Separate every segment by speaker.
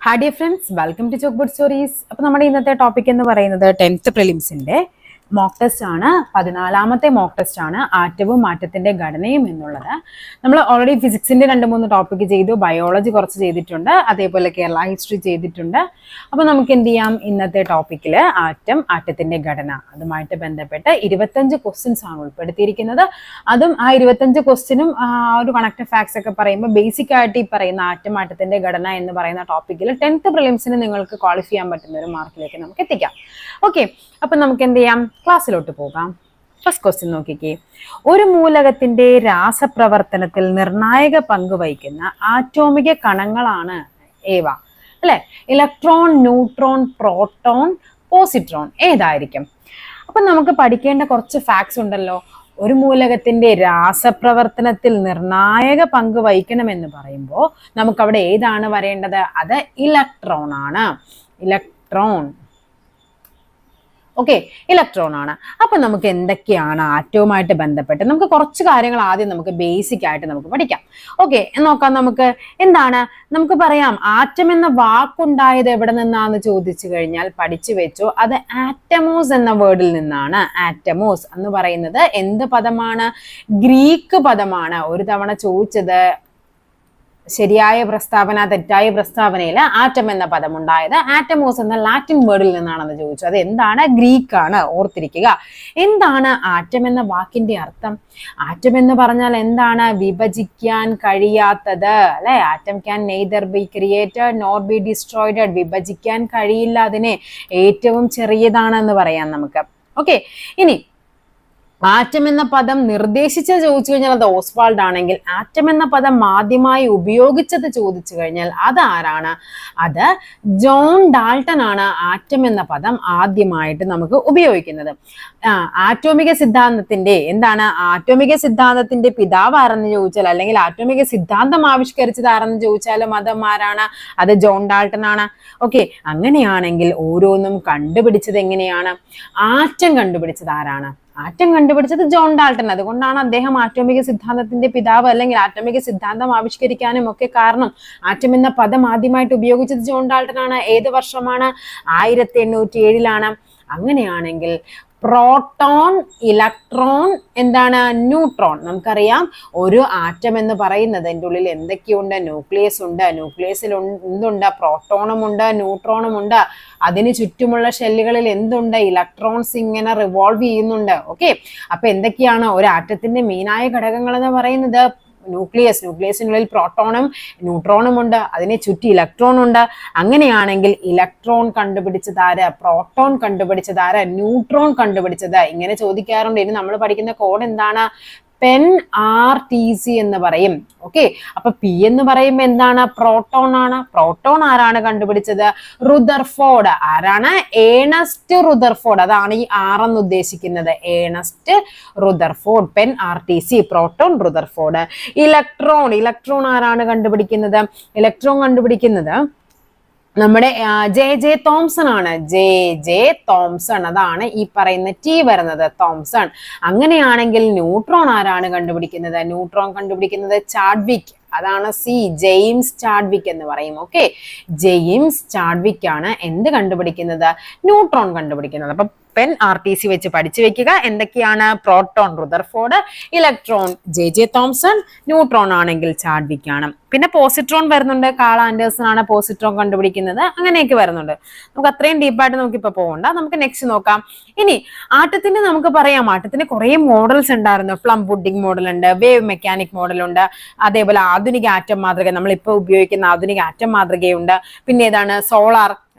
Speaker 1: Hi dear friends, welcome to Chalkboard Stories. അപ്പോൾ നമ്മുടെ ഇന്നത്തെ ടോപ്പിക് എന്ന് പറയുന്നത് 10th പ്രിലിംസിന്റെ മോക്ക് ടെസ്റ്റ് ആണ്. 14ാമത്തെ മോക്ക് ടെസ്റ്റ് ആണ് ആറ്റവും ആറ്റത്തിന്റെ ഘടനയും എന്നുള്ളത്. നമ്മൾ ഓൾറെഡി ഫിസിക്സിന്റെ 2-3 ടോപ്പിക് ചെയ്തു, ബയോളജി കുറച്ച് ചെയ്തിട്ടുണ്ട്, അതേപോലെ കേരള ഹിസ്റ്ററി ചെയ്തിട്ടുണ്ട്. അപ്പോൾ നമുക്ക് എന്ത് ചെയ്യാം, ഇന്നത്തെ ടോപ്പിക്കിൽ ആറ്റം, ആറ്റത്തിന്റെ ഘടന അതുമായിട്ട് ബന്ധപ്പെട്ട് 25 ക്വസ്റ്റ്യൻസ് ആണ് ഉൾപ്പെടുത്തിയിരിക്കുന്നത്. അതും ആ 25 ക്വസ്റ്റ്യനും ഒരു കണക്റ്റഡ് ഫാക്ട്സ് ഒക്കെ പറയുമ്പോൾ ബേസിക് ആയിട്ട് ഈ പറയുന്ന ആറ്റം, ആറ്റത്തിന്റെ ഘടന എന്ന് പറയുന്ന ടോപ്പിക്കിൽ 10th പ്രിലിംസിന് നിങ്ങൾക്ക് ക്വാളിഫൈ ചെയ്യാൻ പറ്റുന്ന ഒരു മാർക്കിലേക്ക് നമുക്ക് എത്തിക്കാം. ഓക്കെ, അപ്പൊ നമുക്ക് എന്ത് ചെയ്യാം, ക്ലാസ്സിലോട്ട് പോകാം. ഫസ്റ്റ് ക്വസ്റ്റ്യൻ നോക്കിക്കേ. ഒരു മൂലകത്തിന്റെ രാസപ്രവർത്തനത്തിൽ നിർണായക പങ്ക് വഹിക്കുന്ന ആറ്റോമിക കണങ്ങളാണ് ഏവ? അല്ലെ, ഇലക്ട്രോൺ, ന്യൂട്രോൺ, പ്രോട്ടോൺ, പോസിട്രോൺ ഏതായിരിക്കും? അപ്പൊ നമുക്ക് പഠിക്കേണ്ട കുറച്ച് ഫാക്ട്സ് ഉണ്ടല്ലോ. ഒരു മൂലകത്തിന്റെ രാസപ്രവർത്തനത്തിൽ നിർണായക പങ്ക് വഹിക്കണമെന്ന് പറയുമ്പോൾ നമുക്ക് അവിടെ ഏതാണ് വരേണ്ടത്? അത് ഇലക്ട്രോൺ ആണ്. ഇലക്ട്രോൺ. ഓക്കെ, ഇലക്ട്രോൺ ആണ്. അപ്പൊ നമുക്ക് എന്തൊക്കെയാണ് ആറ്റവുമായിട്ട് ബന്ധപ്പെട്ട് നമുക്ക് കുറച്ച് കാര്യങ്ങൾ ആദ്യം നമുക്ക് ബേസിക് ആയിട്ട് നമുക്ക് പഠിക്കാം. ഓക്കെ, നോക്കാം. നമുക്ക് എന്താണ്, നമുക്ക് പറയാം ആറ്റം എന്ന വാക്കുണ്ടായത് എവിടെ നിന്നാന്ന് ചോദിച്ചു കഴിഞ്ഞാൽ പഠിച്ചു വെച്ചോ, അത് ആറ്റമോസ് എന്ന വേർഡിൽ നിന്നാണ്. ആറ്റമോസ് എന്ന് പറയുന്നത് എന്ത് പദമാണ്? ഗ്രീക്ക് പദമാണ്. ഒരു തവണ ചോദിച്ചത് ശരിയായ പ്രസ്താവന, തെറ്റായ പ്രസ്താവനയിൽ ആറ്റം എന്ന പദം ഉണ്ടായത് ആറ്റമോസ് എന്ന ലാറ്റിൻ വേർഡിൽ നിന്നാണെന്ന് ചോദിച്ചു. അത് എന്താണ്? ഗ്രീക്ക് ആണ്. ഓർത്തിരിക്കുക. എന്താണ് ആറ്റം എന്ന വാക്കിന്റെ അർത്ഥം? ആറ്റം എന്ന് പറഞ്ഞാൽ എന്താണ്? വിഭജിക്കാൻ കഴിയാത്തത്, അല്ലെ? Atom can neither be created nor B destroyed. വിഭജിക്കാൻ കഴിയില്ല, അതിനെ ഏറ്റവും ചെറിയതാണെന്ന് പറയാം നമുക്ക്. ഓക്കെ, ഇനി ആറ്റം എന്ന പദം നിർദ്ദേശിച്ച് ചോദിച്ചു കഴിഞ്ഞാൽ അത് ഓസ്വാൾഡ് ആണെങ്കിൽ, ആറ്റം എന്ന പദം ആദ്യമായി ഉപയോഗിച്ചത് ചോദിച്ചു കഴിഞ്ഞാൽ അത് ആരാണ്? അത് ജോൺ ഡാൾട്ടൺ ആണ് ആറ്റം എന്ന പദം ആദ്യമായിട്ട് നമുക്ക് ഉപയോഗിക്കുന്നത്. ആറ്റോമിക സിദ്ധാന്തത്തിന്റെ എന്താണ്, ആറ്റോമിക സിദ്ധാന്തത്തിന്റെ പിതാവ് ആരെന്ന് ചോദിച്ചാൽ, അല്ലെങ്കിൽ ആറ്റോമിക സിദ്ധാന്തം ആവിഷ്കരിച്ചത് ആരെന്ന് ചോദിച്ചാലും അത് ആരാണ്? അത് ജോൺ ഡാൾട്ടൺ ആണ്. ഓക്കെ, അങ്ങനെയാണെങ്കിൽ ഓരോന്നും കണ്ടുപിടിച്ചത് എങ്ങനെയാണ്? ആറ്റം കണ്ടുപിടിച്ചത് ആരാണ്? ആറ്റം കണ്ടുപിടിച്ചത് ജോൺ ഡാൾട്ടൺ. അതുകൊണ്ടാണ് അദ്ദേഹം ആറ്റോമിക സിദ്ധാന്തത്തിന്റെ പിതാവ്, അല്ലെങ്കിൽ ആറ്റോമിക സിദ്ധാന്തം ആവിഷ്കരിക്കാനും ഒക്കെ കാരണം. ആറ്റം എന്ന പദം ആദ്യമായിട്ട് ഉപയോഗിച്ചത് ജോൺ ഡാൾട്ടൺ ആണ്. ഏത് വർഷമാണ്? 1807. അങ്ങനെയാണെങ്കിൽ പ്രോട്ടോൺ, ഇലക്ട്രോൺ, എന്താണ്? ന്യൂട്രോൺ. നമുക്കറിയാം ഒരു ആറ്റം എന്ന് പറയുന്നത് എൻ്റെ ഉള്ളിൽ എന്തൊക്കെയുണ്ട്? ന്യൂക്ലിയസ് ഉണ്ട്. ന്യൂക്ലിയസിൽ എന്തുണ്ട്? പ്രോട്ടോണും ഉണ്ട്, ന്യൂട്രോണും ഉണ്ട്. അതിന് ചുറ്റുമുള്ള ഷെല്ലുകളിൽ എന്തുണ്ട്? ഇലക്ട്രോൺസ് ഇങ്ങനെ റിവോൾവ് ചെയ്യുന്നുണ്ട്. ഓക്കെ, അപ്പൊ എന്തൊക്കെയാണ് ഒരു ആറ്റത്തിന്റെ മെയിനായ ഘടകങ്ങൾ എന്ന് പറയുന്നത്? ന്യൂക്ലിയസ്. ന്യൂക്ലിയസിനുള്ളിൽ പ്രോട്ടോണും ന്യൂട്രോണും ഉണ്ട്, അതിനെ ചുറ്റി ഇലക്ട്രോൺ ഉണ്ട്. അങ്ങനെയാണെങ്കിൽ ഇലക്ട്രോൺ കണ്ടുപിടിച്ചത് ആര്? പ്രോട്ടോൺ കണ്ടുപിടിച്ചത് ആര്? ന്യൂട്രോൺ കണ്ടുപിടിച്ചത്. ഇങ്ങനെ ചോദിക്കാറുണ്ട്. ഇനി നമ്മൾ പഠിക്കുന്ന കോഡ് എന്താണ്? PEN-RTC എന്ന് പറയും. ഓക്കെ, അപ്പൊ പി എന്ന് പറയുമ്പോൾ എന്താണ്? പ്രോട്ടോൺ ആണ്. പ്രോട്ടോൺ ആരാണ് കണ്ടുപിടിച്ചത്? റുദർഫോർഡ്. ആരാണ്? Ernest Rutherford. അതാണ് ഈ R എന്ന് ഉദ്ദേശിക്കുന്നത്. Ernest Rutherford. PEN-RTC, proton, Rutherford. Electron. Electron ആരാണ് കണ്ടുപിടിക്കുന്നത്? ഇലക്ട്രോൺ കണ്ടുപിടിക്കുന്നത് നമ്മുടെ ജെ തോംസൺ ആണ്. J Thomson. അതാണ് ഈ പറയുന്ന ടി വരുന്നത്, തോംസൺ. അങ്ങനെയാണെങ്കിൽ ന്യൂട്രോൺ ആരാണ് കണ്ടുപിടിക്കുന്നത്? ന്യൂട്രോൺ കണ്ടുപിടിക്കുന്നത് ചാഡ്വിക്. അതാണ് ജെയിംസ് ചാഡ്വിക് എന്ന് പറയും. ഓക്കെ, ജെയിംസ് ചാഡ്വിക് ആണ് എന്ത് കണ്ടുപിടിക്കുന്നത്? ന്യൂട്രോൺ കണ്ടുപിടിക്കുന്നത്. അപ്പൊ PEN-RTC വെച്ച് പഠിച്ചു വെക്കുക. എന്തൊക്കെയാണ്? Proton Rutherford, electron J Thomson, neutron ആണെങ്കിൽ ചാഡ്വിക് ആണ്. പിന്നെ പോസിട്രോൺ വരുന്നുണ്ട്. കാൾ ആൻഡേഴ്സൺ ആണ് പോസിട്രോൺ കണ്ടുപിടിക്കുന്നത്. അങ്ങനെയൊക്കെ വരുന്നുണ്ട്. നമുക്ക് അത്രയും ഡീപ്പായിട്ട് നമുക്ക് ഇപ്പൊ പോകണ്ട. നമുക്ക് നെക്സ്റ്റ് നോക്കാം. ഇനി ആറ്റത്തിന് നമുക്ക് പറയാം, ആറ്റത്തിന് കുറെ മോഡൽസ് ഉണ്ടായിരുന്നു. പ്ലം പുഡിംഗ് മോഡൽ ഉണ്ട്, വേവ് മെക്കാനിക് മോഡൽ ഉണ്ട്, അതേപോലെ ആധുനിക ആറ്റം മാതൃക, നമ്മളിപ്പോൾ ഉപയോഗിക്കുന്ന ആധുനിക ആറ്റം മാതൃകയുണ്ട്. പിന്നെ ഏതാണ്? സോളാർ,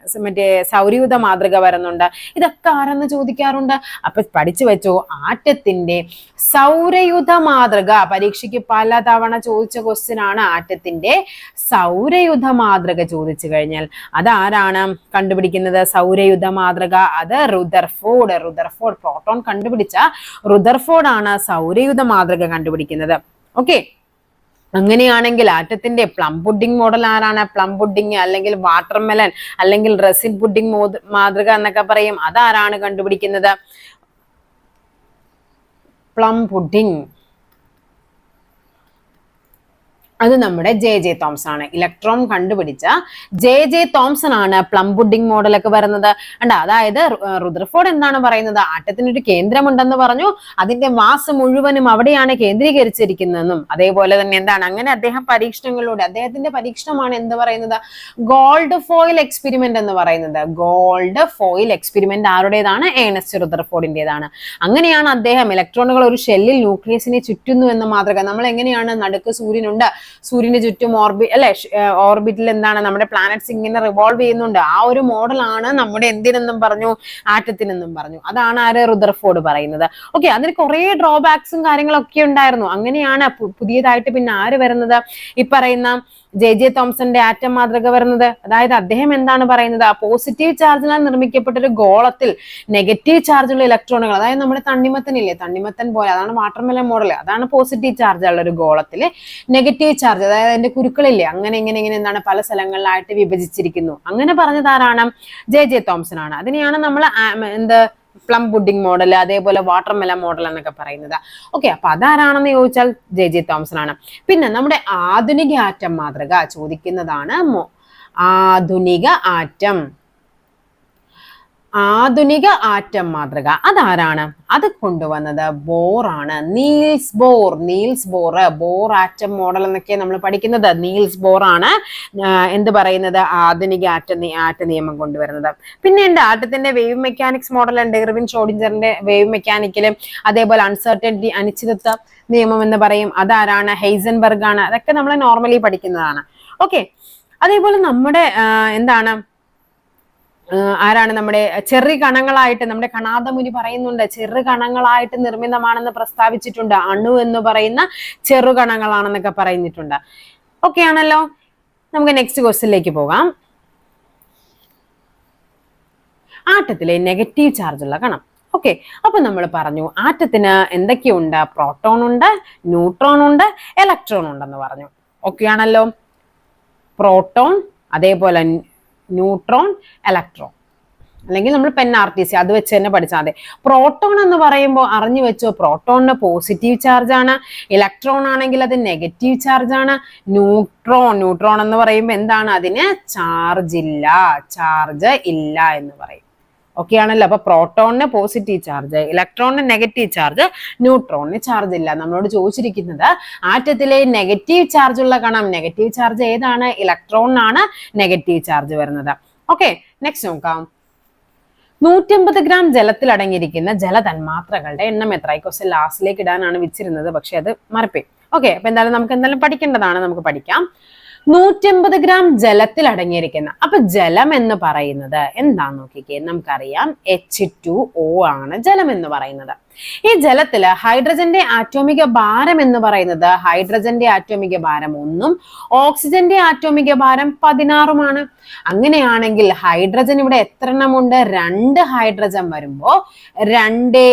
Speaker 1: മറ്റേ സൗരയൂഥ മാതൃക വരുന്നുണ്ട്. ഇതൊക്കെ ആരെന്ന് ചോദിക്കാറുണ്ട്. അപ്പൊ പഠിച്ചു വെച്ചോ, ആറ്റത്തിന്റെ സൗരയൂഥ മാതൃക പരീക്ഷയ്ക്ക് പലതവണ ചോദിച്ച ക്വസ്റ്റ്യൻ ആണ്. ആറ്റത്തിന്റെ സൗരയൂഥ മാതൃക ചോദിച്ചു കഴിഞ്ഞാൽ അതാരാണ് കണ്ടുപിടിക്കുന്നത്? സൗരയൂഥ മാതൃക അത് റുദർഫോർഡ്. റുദർഫോർഡ്, പ്രോട്ടോൺ കണ്ടുപിടിച്ച റുദർഫോർഡ് ആണ് സൗരയൂഥ മാതൃക കണ്ടുപിടിക്കുന്നത്. ഓക്കെ, അങ്ങനെയാണെങ്കിൽ ആറ്റത്തിന്റെ പ്ലം പുഡിംഗ് മോഡൽ ആരാണ്? പ്ലം പുഡിംഗ്, അല്ലെങ്കിൽ വാട്ടർമെലൻ, അല്ലെങ്കിൽ റെസിൻ പുഡിംഗ് മാതൃക എന്നൊക്കെ പറയും. അതാരാണ് കണ്ടുപിടിക്കുന്നത്? Plum pudding. അത് നമ്മുടെ ജെ തോംസൺ ആണ്. ഇലക്ട്രോൺ കണ്ടുപിടിച്ച ജെ തോംസൺ ആണ് പ്ലം പുഡിംഗ് മോഡലൊക്കെ വരുന്നത്. അതായത് റുദർഫോർഡ് എന്താണ് പറയുന്നത്, ആറ്റത്തിനൊരു കേന്ദ്രമുണ്ടെന്ന് പറഞ്ഞു, അതിന്റെ മാസ് മുഴുവനും അവിടെയാണ് കേന്ദ്രീകരിച്ചിരിക്കുന്നതെന്നും അതേപോലെ തന്നെ എന്താണ് അങ്ങനെ അദ്ദേഹം പരീക്ഷണങ്ങളിലൂടെ അദ്ദേഹത്തിന്റെ പരീക്ഷണമാണ് എന്ത് പറയുന്നത്, ഗോൾഡ് ഫോയിൽ എക്സ്പെരിമെന്റ് എന്ന് പറയുന്നത്. ഗോൾഡ് ഫോയിൽ എക്സ്പെരിമെന്റ് ആരുടേതാണ്, ഏണസ്റ്റ് റുദർഫോർഡിന്റേതാണ്. അങ്ങനെയാണ് അദ്ദേഹം ഇലക്ട്രോണുകൾ ഒരു ഷെല്ലിൽ ന്യൂക്ലിയസിനെ ചുറ്റുന്നു എന്ന മാതൃക. നമ്മൾ എങ്ങനെയാണ് നടുക്ക് സൂര്യനുണ്ട്, സൂര്യന് ചുറ്റും ഓർബിറ്റിൽ എന്താണ് നമ്മുടെ പ്ലാനറ്റ്സ് ഇങ്ങനെ റിവോൾവ് ചെയ്യുന്നുണ്ട്. ആ ഒരു മോഡലാണ് നമ്മുടെ എന്തിനെന്നും പറഞ്ഞു, ആറ്റത്തിനെന്നും പറഞ്ഞു. അതാണ് ആര്, റുദർഫോർഡ് പറയുന്നത്. ഓക്കെ, അതിന് കുറെ ഡ്രോബാക്സും കാര്യങ്ങളൊക്കെ ഉണ്ടായിരുന്നു. അങ്ങനെയാണ് പുതിയതായിട്ട് പിന്നെ ആര് വരുന്നത്, ഈ പറയുന്ന ജെ തോംസന്റെ ആറ്റം മാതൃക വരുന്നത്. അതായത് അദ്ദേഹം എന്താണ് പറയുന്നത്, പോസിറ്റീവ് ചാർജിനാൽ നിർമ്മിക്കപ്പെട്ട ഒരു ഗോളത്തിൽ നെഗറ്റീവ് ചാർജുള്ള ഇലക്ട്രോണുകൾ, അതായത് നമ്മുടെ തണ്ണിമത്തനില്ലേ, തണ്ണിമത്തൻ പോലെ, അതാണ് വാട്ടർമെലൻ മോഡൽ, അതാണ് പോസിറ്റീവ് ചാർജ് ഉള്ള ഒരു ഗോളത്തിൽ നെഗറ്റീവ് ചാർജ്, അതായത് അതിന്റെ കുരുക്കളില്ലേ, അങ്ങനെ ഇങ്ങനെ എന്താണ് പല സ്ഥലങ്ങളിലായിട്ട് വിഭജിച്ചിരിക്കുന്നു. അങ്ങനെ പറഞ്ഞത് ആരാണ്, ജെ തോംസൺ ആണ്. അതിനെയാണ് നമ്മൾ പ്ലം പുഡിംഗ് മോഡൽ, അതേപോലെ വാട്ടർമെലൻ മോഡൽ എന്നൊക്കെ പറയുന്നത്. ഓക്കെ, അപ്പൊ അതാരാണെന്ന് ചോദിച്ചാൽ ജെ തോംസൺ ആണ്. പിന്നെ നമ്മുടെ ആധുനിക ആറ്റം മാതൃക ചോദിക്കുന്നതാണ്. ആധുനിക ആറ്റം മാതൃക അതാരാണ്, അത് കൊണ്ടുവന്നത് ബോർ ആണ്, Niels Bohr. Bore atom model എന്നൊക്കെ നമ്മൾ പഠിക്കുന്നത്. നീൽസ് ബോർ ആണ് എന്ത് പറയുന്നത്, ആധുനിക ആറ്റ നിയമം കൊണ്ടുവരുന്നത്. പിന്നെ ഉണ്ട് ആറ്റത്തിന്റെ വേവ് മെക്കാനിക്സ് മോഡൽ ഉണ്ട്, ഇർവിൻ ഷ്രോഡിഞ്ചറിന്റെ വേവ് മെക്കാനിക്കല്. അതേപോലെ അൺസർട്ടനിറ്റി, അനിശ്ചിതത്വ നിയമം എന്ന് പറയും, അതാരാണ്, ഹൈസൻബർഗ് ആണ്. അതൊക്കെ നമ്മൾ നോർമലി പഠിക്കുന്നതാണ്. ഓക്കെ, അതേപോലെ നമ്മുടെ എന്താണ് ആരാണ്, നമ്മുടെ ചെറു കണങ്ങളായിട്ട്, നമ്മുടെ കണാദമുനി പറയുന്നുണ്ട്, ചെറു കണങ്ങളായിട്ട് നിർമ്മിതമാണെന്ന് പ്രസ്താവിച്ചിട്ടുണ്ട്. അണു എന്ന് പറയുന്ന ചെറു കണങ്ങളാണെന്നൊക്കെ പറഞ്ഞിട്ടുണ്ട്. ഓക്കെ ആണല്ലോ. നമുക്ക് നെക്സ്റ്റ് ക്വസ്റ്റ്യനിലേക്ക് പോകാം. ആറ്റത്തിലെ നെഗറ്റീവ് ചാർജ് ഉള്ള കണം. ഓക്കെ, അപ്പൊ നമ്മൾ പറഞ്ഞു ആറ്റത്തിന് എന്തൊക്കെയുണ്ട്, പ്രോട്ടോൺ ഉണ്ട്, ന്യൂട്രോൺ ഉണ്ട്, ഇലക്ട്രോൺ ഉണ്ടെന്ന് പറഞ്ഞു. ഓക്കെ ആണല്ലോ. പ്രോട്ടോൺ, അതേപോലെ ന്യൂട്രോൺ, ഇലക്ട്രോൺ, അല്ലെങ്കിൽ നമ്മൾ RTC അത് വെച്ച് തന്നെ പഠിച്ചാൽ മതി. പ്രോട്ടോൺ എന്ന് പറയുമ്പോൾ അറിഞ്ഞു വെച്ചോ, പ്രോട്ടോണിന് പോസിറ്റീവ് ചാർജ് ആണ്, ഇലക്ട്രോൺ ആണെങ്കിൽ അത് നെഗറ്റീവ് ചാർജ് ആണ്. ന്യൂട്രോൺ എന്ന് പറയുമ്പോൾ എന്താണ്, അതിന് ചാർജ് ഇല്ല എന്ന് പറയും. ഓക്കെ ആണല്ലോ. അപ്പൊ പ്രോട്ടോണിന് പോസിറ്റീവ് ചാർജ്, ഇലക്ട്രോണിന് നെഗറ്റീവ് ചാർജ്, ന്യൂട്രോണിന് ചാർജ് ഇല്ല. നമ്മളോട് ചോദിച്ചിരിക്കുന്നത് ആറ്റത്തിലെ നെഗറ്റീവ് ചാർജ് ഉള്ള കണം, നെഗറ്റീവ് ചാർജ് ഏതാണ്, ഇലക്ട്രോണിനാണ് നെഗറ്റീവ് ചാർജ് വരുന്നത്. ഓക്കെ, നെക്സ്റ്റ് നോക്കാം. 150 ഗ്രാം ജലത്തിൽ അടങ്ങിയിരിക്കുന്ന ജലതന്മാത്രകളുടെ എണ്ണം എത്ര? ഈ ക്വസ്റ്റ്യൻ ലാസ്റ്റിലേക്ക് ഇടാനാണ് വെച്ചിരുന്നത്, പക്ഷെ അത് മറപ്പേ. ഓക്കെ, അപ്പൊ നമുക്ക് എന്തായാലും പഠിക്കേണ്ടതാണ്, നമുക്ക് പഠിക്കാം. 150 ഗ്രാം ജലത്തിൽ അടങ്ങിയിരിക്കുന്ന, അപ്പൊ ജലം എന്ന് പറയുന്നത് എന്താന്ന് നോക്കിക്കേ, നമുക്കറിയാം H2O ആണ് ജലം എന്ന് പറയുന്നത്. ഈ ജലത്തില് ഹൈഡ്രജന്റെ ആറ്റോമിക ഭാരം എന്ന് പറയുന്നത്, ഹൈഡ്രജന്റെ ആറ്റോമിക ഭാരം 1ഉം ഓക്സിജന്റെ ആറ്റോമിക ഭാരം 16ഉമാണ്. അങ്ങനെയാണെങ്കിൽ ഹൈഡ്രജൻ ഇവിടെ എത്ര എണ്ണം ഉണ്ട്, 2 ഹൈഡ്രജൻ വരുമ്പോ 2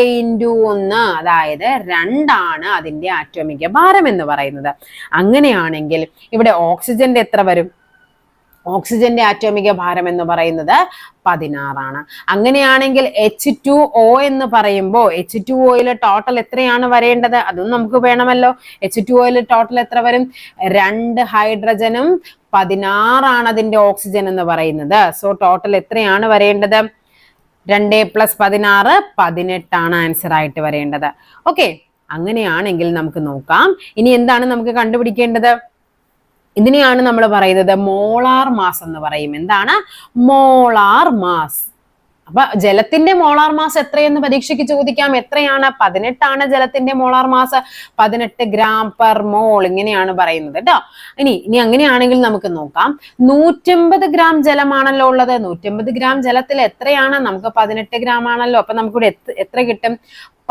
Speaker 1: × 1, അതായത് 2 അതിന്റെ ആറ്റോമിക ഭാരം എന്ന് പറയുന്നത്. അങ്ങനെയാണെങ്കിൽ ഇവിടെ ഓക്സിജന്റെ എത്ര വരും, ഓക്സിജന്റെ ആറ്റോമിക ഭാരം എന്ന് പറയുന്നത് 16. അങ്ങനെയാണെങ്കിൽ H2O എന്ന് പറയുമ്പോൾ H2Oയിൽ ടോട്ടൽ എത്രയാണ് വരേണ്ടത്, അതും നമുക്ക് വേണമല്ലോ. H2Oയിൽ ടോട്ടൽ എത്ര വരും, 2 ഹൈഡ്രജനും 16 അതിന്റെ ഓക്സിജൻ എന്ന് പറയുന്നത്. സോ ടോട്ടൽ എത്രയാണ് വരേണ്ടത്, 2 + 16 18 ആൻസർ ആയിട്ട് വരേണ്ടത്. ഓക്കെ, അങ്ങനെയാണെങ്കിൽ നമുക്ക് നോക്കാം. ഇനി എന്താണ് നമുക്ക് കണ്ടുപിടിക്കേണ്ടത്, ഇതിനെയാണ് നമ്മൾ പറയുന്നത് മോളാർ മാസ് എന്ന് പറയും. എന്താണ് മോളാർ മാസ്? അപ്പൊ ജലത്തിന്റെ മോളാർ മാസ് എത്രയെന്ന് പരീക്ഷയ്ക്ക് ചോദിക്കാം. എത്രയാണ്, 18 ജലത്തിന്റെ മോളാർ മാസ്, 18 ഗ്രാം/മോൾ, ഇങ്ങനെയാണ് പറയുന്നത് കേട്ടോ. ഇനി അങ്ങനെയാണെങ്കിൽ നമുക്ക് നോക്കാം. 150 ഗ്രാം ജലമാണല്ലോ ഉള്ളത്. 150 ഗ്രാം ജലത്തിൽ എത്രയാണ്, നമുക്ക് 18 ഗ്രാം ആണല്ലോ. അപ്പൊ നമുക്കിവിടെ എത്ര കിട്ടും,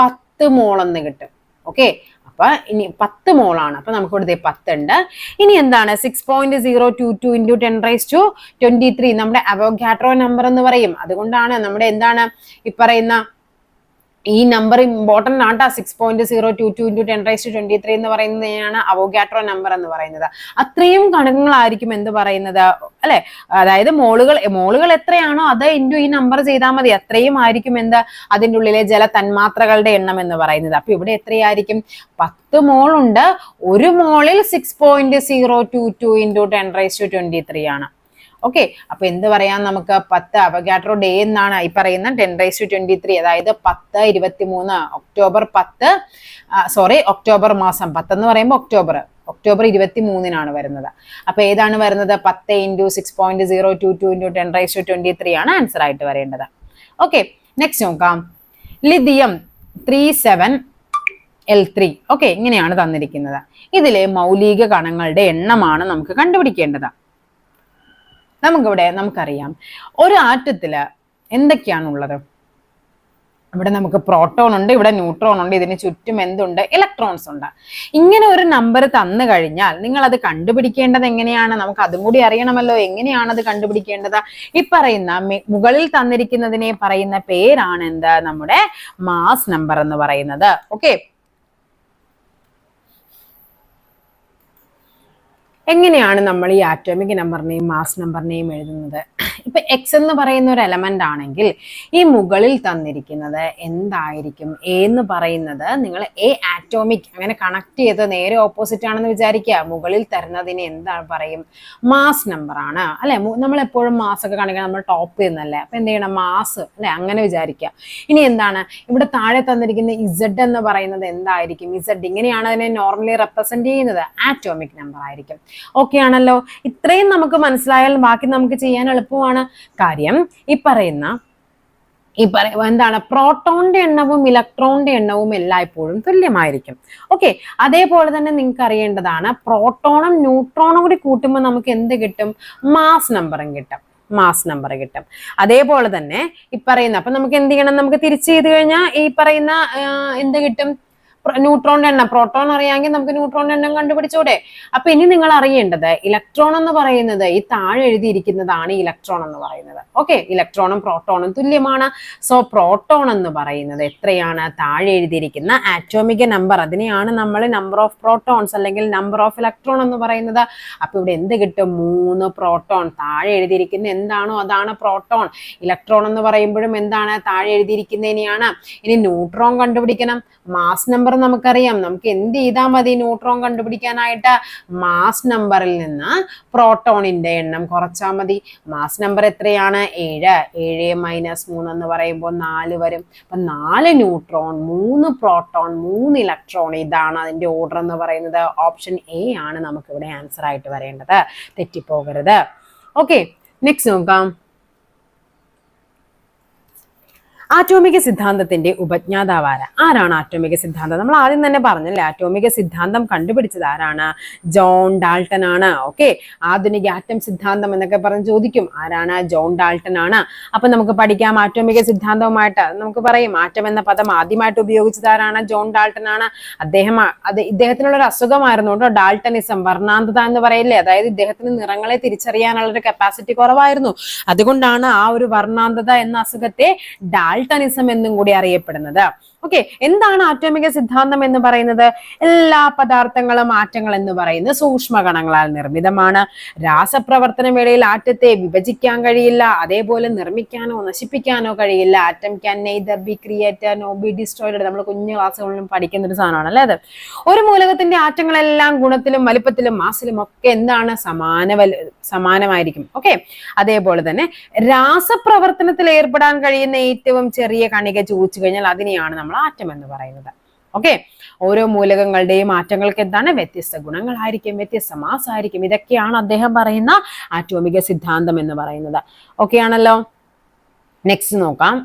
Speaker 1: 10 മോൾ എന്ന് കിട്ടും. ഓക്കെ, അപ്പൊ ഇനി 10 മോളാണ്. അപ്പൊ നമുക്ക് ഇവിടെ 10 ഉണ്ട്. ഇനി എന്താണ് 6.022 × 10⁻23 നമ്മുടെ അവോഗാഡ്രോ നമ്പർ എന്ന് പറയും. അതുകൊണ്ടാണ് നമ്മുടെ എന്താണ് ഈ പറയുന്ന ഈ നമ്പർ ഇമ്പോർട്ടന്റ് ആട്ടാ. 6.022 × 10⁻23 എന്ന് പറയുന്നതിനാണ് അവോഗാഡ്രോ നമ്പർ എന്ന് പറയുന്നത്. അത്രയും ഘടകങ്ങളായിരിക്കും എന്ത് പറയുന്നത്, അല്ലെ. അതായത് മോളുകൾ എത്രയാണോ അത് ഇൻറ്റു ഈ നമ്പർ ചെയ്താൽ മതി, അത്രയും ആയിരിക്കും എന്താ അതിൻ്റെ ഉള്ളിലെ ജല തന്മാത്രകളുടെ എണ്ണം എന്ന് പറയുന്നത്. അപ്പൊ ഇവിടെ എത്രയായിരിക്കും? 10 മോൾ ഉണ്ട്, ഒരു മോളിൽ 6.022 ഇൻറ്റു 10⁻23 ആണ്. ഓക്കെ, അപ്പൊ എന്ത് പറയാം നമുക്ക്? 10 അവഗാഡ്രോ ഡേ എന്നാണ് ഈ പറയുന്ന 10⁻23, അതായത് 10/23 ഒക്ടോബർ മാസം. 10 എന്ന് പറയുമ്പോൾ ഒക്ടോബർ 23 വരുന്നത്. അപ്പൊ ഏതാണ് വരുന്നത്? 10 ഇൻറ്റു 6.022 ഇൻറ്റു 10⁻23 ആണ് ആൻസർ ആയിട്ട് വരേണ്ടത്. ഓക്കെ, നെക്സ്റ്റ് നോക്കാം. Lithium 37L3. ഓക്കെ, ഇങ്ങനെയാണ് തന്നിരിക്കുന്നത്. ഇതിലെ മൗലിക കണങ്ങളുടെ എണ്ണമാണ് നമുക്ക് കണ്ടുപിടിക്കേണ്ടത്. നമുക്കറിയാം ഒരു ആറ്റത്തില് എന്തൊക്കെയാണുള്ളത്. ഇവിടെ നമുക്ക് പ്രോട്ടോൺ ഉണ്ട്, ഇവിടെ ന്യൂട്രോൺ ഉണ്ട്, ഇതിന് ചുറ്റും എന്തുണ്ട്? ഇലക്ട്രോൺസ് ഉണ്ട്. ഇങ്ങനെ ഒരു നമ്പർ തന്നു കഴിഞ്ഞാൽ നിങ്ങൾ അത് കണ്ടുപിടിക്കേണ്ടത് എങ്ങനെയാണ്? നമുക്ക് അതും കൂടി അറിയണമല്ലോ. എങ്ങനെയാണ് അത് കണ്ടുപിടിക്കേണ്ടത്? ഈ പറയുന്ന മുകളിൽ തന്നിരിക്കുന്നതിനെ പറയുന്ന പേരാണ് എന്ത്? നമ്മുടെ മാസ് നമ്പർ എന്ന് പറയുന്നത്. ഓക്കെ, എങ്ങനെയാണ് നമ്മൾ ഈ ആറ്റോമിക് നമ്പറിനെയും മാസ് നമ്പറിനെയും എഴുതുന്നത്? ഇപ്പൊ എക്സ് എന്ന് പറയുന്ന ഒരു എലമെന്റ് ആണെങ്കിൽ ഈ മുകളിൽ തന്നിരിക്കുന്നത് എന്തായിരിക്കും? എ എന്ന് പറയുന്നത് നിങ്ങൾ എ ആറ്റോമിക് അങ്ങനെ കണക്ട് ചെയ്ത് നേരെ ഓപ്പോസിറ്റ് ആണെന്ന് വിചാരിക്കുക. മുകളിൽ തരുന്നതിന് എന്താ പറയും? മാസ് നമ്പർ ആണ് അല്ലെ. നമ്മൾ എപ്പോഴും മാസ് ഒക്കെ കാണിക്കണം, നമ്മൾ ടോപ്പ് ചെയ്യുന്നല്ലേ. അപ്പൊ എന്ത് ചെയ്യണം? മാസ് അല്ലെ, അങ്ങനെ വിചാരിക്കുക. ഇനി എന്താണ് ഇവിടെ താഴെ തന്നിരിക്കുന്ന ഇസഡ് എന്ന് പറയുന്നത് എന്തായിരിക്കും? ഇസഡ് ഇങ്ങനെയാണ് അതിനെ നോർമലി റെപ്രസെന്റ് ചെയ്യുന്നത്, ആറ്റോമിക് നമ്പർ ആയിരിക്കും. ഓക്കെ ആണല്ലോ. ഇത്രയും നമുക്ക് മനസ്സിലായാൽ ബാക്കി നമുക്ക് ചെയ്യാൻ എളുപ്പമാണ്. കാര്യം ഈ പറയുന്ന എന്താണ്? പ്രോട്ടോണിന്റെ എണ്ണവും ഇലക്ട്രോണിന്റെ എണ്ണവും എല്ലായ്പ്പോഴും തുല്യമായിരിക്കും. ഓക്കെ, അതേപോലെ തന്നെ നിങ്ങൾക്ക് അറിയേണ്ടതാണ് പ്രോട്ടോണും ന്യൂട്രോണും കൂടി കൂട്ടുമ്പോൾ നമുക്ക് എന്ത് കിട്ടും? മാസ് നമ്പറും കിട്ടും. അതേപോലെ തന്നെ ഈ പറയുന്ന അപ്പൊ നമുക്ക് എന്ത് ചെയ്യണം? നമുക്ക് തിരിച്ചു ചെയ്ത് കഴിഞ്ഞാൽ ഈ പറയുന്ന എന്ത് കിട്ടും? ന്യൂട്രോണിന്റെ എണ്ണം. പ്രോട്ടോൺ അറിയാമെങ്കിൽ നമുക്ക് ന്യൂട്രോണിന്റെ എണ്ണം കണ്ടുപിടിച്ചൂടെ? അപ്പൊ ഇനി നിങ്ങൾ അറിയേണ്ടത് ഇലക്ട്രോൺ എന്ന് പറയുന്നത് ഈ താഴെ എഴുതിയിരിക്കുന്നതാണ് ഇലക്ട്രോൺ എന്ന് പറയുന്നത്. ഓക്കെ, ഇലക്ട്രോണും പ്രോട്ടോണും തുല്യമാണ്. സോ പ്രോട്ടോൺ എന്ന് പറയുന്നത് എത്രയാണ്? താഴെ എഴുതിയിരിക്കുന്ന ആറ്റോമിക നമ്പർ, അതിനെയാണ് നമ്മൾ നമ്പർ ഓഫ് പ്രോട്ടോൺസ് അല്ലെങ്കിൽ നമ്പർ ഓഫ് ഇലക്ട്രോൺ എന്ന് പറയുന്നത്. അപ്പൊ ഇവിടെ എന്ത് കിട്ടും? 3 പ്രോട്ടോൺ. താഴെ എഴുതിയിരിക്കുന്ന എന്താണോ അതാണ് പ്രോട്ടോൺ. ഇലക്ട്രോൺ എന്ന് പറയുമ്പോഴും എന്താണ്? താഴെ എഴുതിയിരിക്കുന്നതിനെയാണ്. ഇനി ന്യൂട്രോൺ കണ്ടുപിടിക്കണം. മാസ് നമ്പർ നമുക്കറിയാം. നമുക്ക് എന്ത് ചെയ്താൽ മതി ന്യൂട്രോൺ കണ്ടുപിടിക്കാനായിട്ട്? മാസ് നമ്പറിൽ നിന്ന് പ്രോട്ടോണിന്റെ എണ്ണം കുറച്ചാൽ മതി. മാസ് നമ്പർ എത്രയാണ്? 7. 7 - 3 എന്ന് പറയുമ്പോൾ 4 വരും. അപ്പൊ 4 ന്യൂട്രോൺ, 3 പ്രോട്ടോൺ, 3 ഇലക്ട്രോൺ. ഇതാണ് അതിന്റെ ഓർഡർ എന്ന് പറയുന്നത്. ഓപ്ഷൻ എ ആണ് നമുക്ക് ഇവിടെ ആൻസർ ആയിട്ട് വരേണ്ടത്. തെറ്റിപ്പോകരുത്. ഓക്കെ, നെക്സ്റ്റ് നോക്കാം. ആറ്റോമിക സിദ്ധാന്തത്തിന്റെ ഉപജ്ഞാതാവ് ആരാണ്? ആറ്റോമിക സിദ്ധാന്തം നമ്മൾ ആദ്യം തന്നെ പറഞ്ഞല്ലേ, ആറ്റോമിക സിദ്ധാന്തം കണ്ടുപിടിച്ചത് ആരാണ്? ജോൺ ഡാൾട്ടൺ ആണ്. ഓക്കെ, ആധുനിക ആറ്റം സിദ്ധാന്തം എന്നൊക്കെ പറഞ്ഞ് ചോദിക്കും. ആരാണ്? ജോൺ ഡാൾട്ടൺ ആണ്. അപ്പൊ നമുക്ക് പഠിക്കാം ആറ്റോമിക സിദ്ധാന്തവുമായിട്ട്. നമുക്ക് പറയും ആറ്റം എന്ന പദം ആദ്യമായിട്ട് ഉപയോഗിച്ചത് ആരാണ്? ജോൺ ഡാൾട്ടൺ ആണ്. ഇദ്ദേഹത്തിനുള്ള ഒരു അസുഖമായിരുന്നു കേട്ടോ, ഡാൾട്ടണിസം, വർണ്ണാന്തത എന്ന് പറയില്ലേ. അതായത് ഇദ്ദേഹത്തിന് നിറങ്ങളെ തിരിച്ചറിയാനുള്ള ഒരു കപ്പാസിറ്റി കുറവായിരുന്നു. അതുകൊണ്ടാണ് ആ ഒരു വർണ്ണാന്തത എന്ന അസുഖത്തെ ഡാൾട്ടണിസം എന്നും കൂടി അറിയപ്പെടുന്നത്. ഓക്കെ, എന്താണ് ആറ്റോമിക സിദ്ധാന്തം എന്ന് പറയുന്നത്? എല്ലാ പദാർത്ഥങ്ങളും ആറ്റങ്ങൾ എന്ന് പറയുന്ന സൂക്ഷ്മകണങ്ങളാൽ നിർമ്മിതമാണ്. രാസപ്രവർത്തന വേളയിൽ ആറ്റത്തെ വിഭജിക്കാൻ കഴിയില്ല, അതേപോലെ നിർമ്മിക്കാനോ നശിപ്പിക്കാനോ കഴിയില്ല. Atom can neither be created no be destroyed. നമ്മൾ കുഞ്ഞു ക്ലാസ്സുകളിലും പഠിക്കുന്ന ഒരു സാധനമാണ് അല്ലേ അത്. ഒരു മൂലകത്തിന്റെ ആറ്റങ്ങളെല്ലാം ഗുണത്തിലും വലിപ്പത്തിലും മാസിലും ഒക്കെ എന്താണ്? സമാനമായിരിക്കും. ഓക്കെ, അതേപോലെ തന്നെ രാസപ്രവർത്തനത്തിൽ ഏർപ്പെടാൻ കഴിയുന്ന ഏറ്റവും ചെറിയ കണിക ചോദിച്ചു കഴിഞ്ഞാൽ അതിനെയാണ് നമ്മൾ ആറ്റം എന്ന് പറയുന്നത്. ഓക്കെ, ഓരോ മൂലകങ്ങളുടെയും ആറ്റങ്ങൾക്ക് എന്താണ്? വ്യത്യസ്ത ഗുണങ്ങളായിരിക്കും, വ്യത്യസ്ത മാസ് ആയിരിക്കും. ഇതൊക്കെയാണ് അദ്ദേഹം പറയുന്ന ആറ്റോമിക സിദ്ധാന്തം എന്ന് പറയുന്നത്. ഓക്കെ ആണല്ലോ. നെക്സ്റ്റ് നോക്കാം.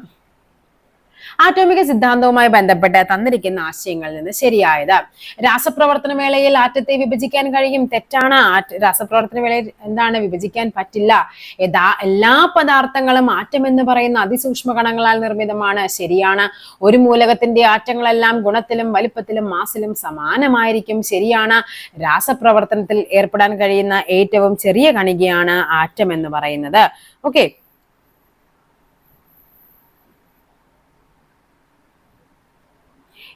Speaker 1: ആറ്റോമിക സിദ്ധാന്തവുമായി ബന്ധപ്പെട്ട് തന്നിരിക്കുന്ന ആശയങ്ങളിൽ നിന്ന് ശരിയായത്. രാസപ്രവർത്തന വേളയിൽ ആറ്റത്തെ വിഭജിക്കാൻ കഴിയും. തെറ്റാണ്. രാസപ്രവർത്തന വേളയിൽ എന്താണ്? വിഭജിക്കാൻ പറ്റില്ല. എല്ലാ പദാർത്ഥങ്ങളും ആറ്റം എന്ന് പറയുന്ന അതിസൂക്ഷ്മ കണങ്ങളാൽ നിർമ്മിതമാണ്. ശരിയാണ്. ഒരു മൂലകത്തിന്റെ ആറ്റങ്ങളെല്ലാം ഗുണത്തിലും വലിപ്പത്തിലും മാസിലും സമാനമായിരിക്കും. ശരിയാണ്. രാസപ്രവർത്തനത്തിൽ ഏർപ്പെടാൻ കഴിയുന്ന ഏറ്റവും ചെറിയ കണികയാണ് ആറ്റം എന്ന് പറയുന്നത്. ഓക്കെ,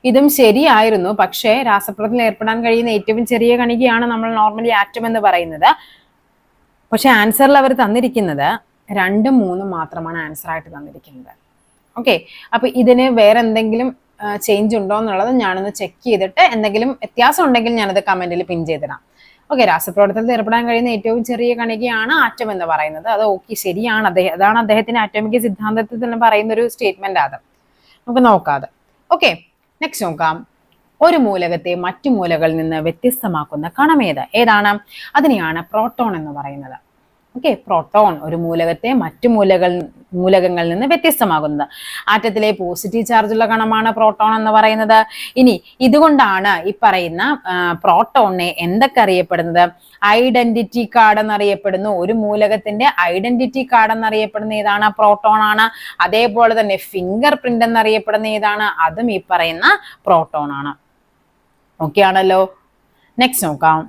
Speaker 1: ഇതും ശരിയായിരുന്നു. പക്ഷേ രാസപ്രവർത്തനത്തിൽ ഏർപ്പെടാൻ കഴിയുന്ന ഏറ്റവും ചെറിയ കണികയാണ് നമ്മൾ നോർമലി ആറ്റം എന്ന് പറയുന്നത്. പക്ഷെ ആൻസറിൽ അവർ തന്നിരിക്കുന്നത് 2ഉം 3ഉം മാത്രമാണ് ആൻസർ ആയിട്ട് തന്നിരിക്കുന്നത്. ഓക്കെ, അപ്പൊ ഇതിന് വേറെ എന്തെങ്കിലും ചേഞ്ച് ഉണ്ടോ എന്നുള്ളത് ഞാനൊന്ന് ചെക്ക് ചെയ്തിട്ട് എന്തെങ്കിലും വ്യത്യാസം ഉണ്ടെങ്കിൽ ഞാനത് കമന്റിൽ പിൻ ചെയ്തിടാം. ഓക്കെ, രാസപ്രവർത്തനത്തിൽ ഏർപ്പെടാൻ കഴിയുന്ന ഏറ്റവും ചെറിയ കണികയാണ് ആറ്റം എന്ന് പറയുന്നത്. അത് ഓക്കെ, ശരിയാണ്. അതാണ് അദ്ദേഹത്തിന്റെ ആറ്റോമിക സിദ്ധാന്തത്തിൽ തന്നെ പറയുന്ന ഒരു സ്റ്റേറ്റ്മെന്റ്. അത് നമുക്ക് നോക്കാം. ഓക്കെ, നെക്സ്റ്റ് നോക്കാം. ഒരു മൂലകത്തെ മറ്റു മൂലകളിൽ നിന്ന് വ്യത്യസ്തമാക്കുന്ന ഏതാണ്? അതിനെയാണ് പ്രോട്ടോൺ എന്ന് പറയുന്നത്. ഓക്കെ, പ്രോട്ടോൺ ഒരു മൂലകത്തെ മറ്റു മൂലകങ്ങളിൽ നിന്ന് വ്യത്യസ്തമാകുന്നത്. ആറ്റത്തിലെ പോസിറ്റീവ് ചാർജുള്ള കണമാണ് പ്രോട്ടോൺ എന്ന് പറയുന്നത്. ഇനി ഇതുകൊണ്ടാണ് ഈ പറയുന്ന പ്രോട്ടോണിനെ എന്തൊക്കെ അറിയപ്പെടുന്നത്? ഐഡന്റിറ്റി കാർഡ് എന്നറിയപ്പെടുന്നു. ഒരു മൂലകത്തിന്റെ ഐഡന്റിറ്റി കാർഡ് എന്നറിയപ്പെടുന്ന ഏതാണ്? പ്രോട്ടോൺ ആണ്. അതേപോലെ തന്നെ ഫിംഗർ പ്രിന്റ് എന്നറിയപ്പെടുന്ന ഏതാണ്? അതും ഈ പറയുന്ന പ്രോട്ടോൺ ആണ്. ഓക്കെ ആണല്ലോ. നെക്സ്റ്റ് നോക്കാം.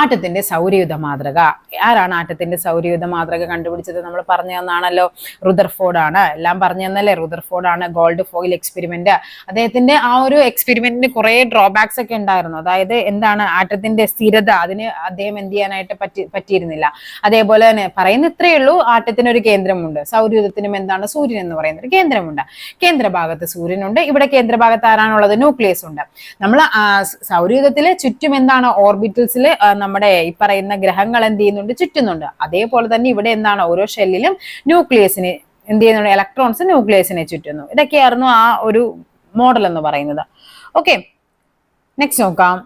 Speaker 1: ആറ്റത്തിന്റെ സൗരയൂഥ മാതൃക. ആരാണ് ആറ്റത്തിന്റെ സൗരയൂഥ മാതൃക കണ്ടുപിടിച്ചത്? നമ്മൾ പറഞ്ഞു തന്നാണല്ലോ, റുദർഫോർഡ് ആണ്. എല്ലാം പറഞ്ഞു തന്നല്ലേ, റുദർഫോർഡ് ആണ്. Gold foil experiment. അദ്ദേഹത്തിന്റെ ആ ഒരു എക്സ്പെരിമെന്റിന് കുറെ ഡ്രോബാക്സ് ഒക്കെ ഉണ്ടായിരുന്നു. അതായത് എന്താണ്, ആറ്റത്തിന്റെ സ്ഥിരത, അതിന് അദ്ദേഹം എന്ത് ചെയ്യാനായിട്ട് പറ്റിയിരുന്നില്ല. അതേപോലെ തന്നെ പറയുന്ന ഇത്രയേ ഉള്ളൂ, ആറ്റത്തിന് ഒരു കേന്ദ്രമുണ്ട്. സൗരയൂഥത്തിനും എന്താണ്, സൂര്യൻ എന്ന് പറയുന്ന ഒരു കേന്ദ്രമുണ്ട്. കേന്ദ്രഭാഗത്ത് സൂര്യനുണ്ട്. ഇവിടെ കേന്ദ്രഭാഗത്ത് ആരാണുള്ളത്? ന്യൂക്ലിയസ് ഉണ്ട്. നമ്മൾ സൗരയൂഥത്തിലെ ചുറ്റും എന്താണ്, ഓർബിറ്റൽസിൽ നമ്മുടെ ഈ പറയുന്ന ഗ്രഹങ്ങൾ എന്ത് ചെയ്യുന്നുണ്ട്? ചുറ്റുന്നുണ്ട്. അതേപോലെ തന്നെ ഇവിടെ എന്താണ്, ഓരോ ഷെല്ലിലും ന്യൂക്ലിയസിന് എന്ത് ചെയ്യുന്നുണ്ട്? ഇലക്ട്രോൺസ് ന്യൂക്ലിയസിനെ ചുറ്റുന്നു. ഇതൊക്കെയായിരുന്നു ആ ഒരു മോഡൽ എന്ന് പറയുന്നത്. ഓക്കെ, നെക്സ്റ്റ് നോക്കാം.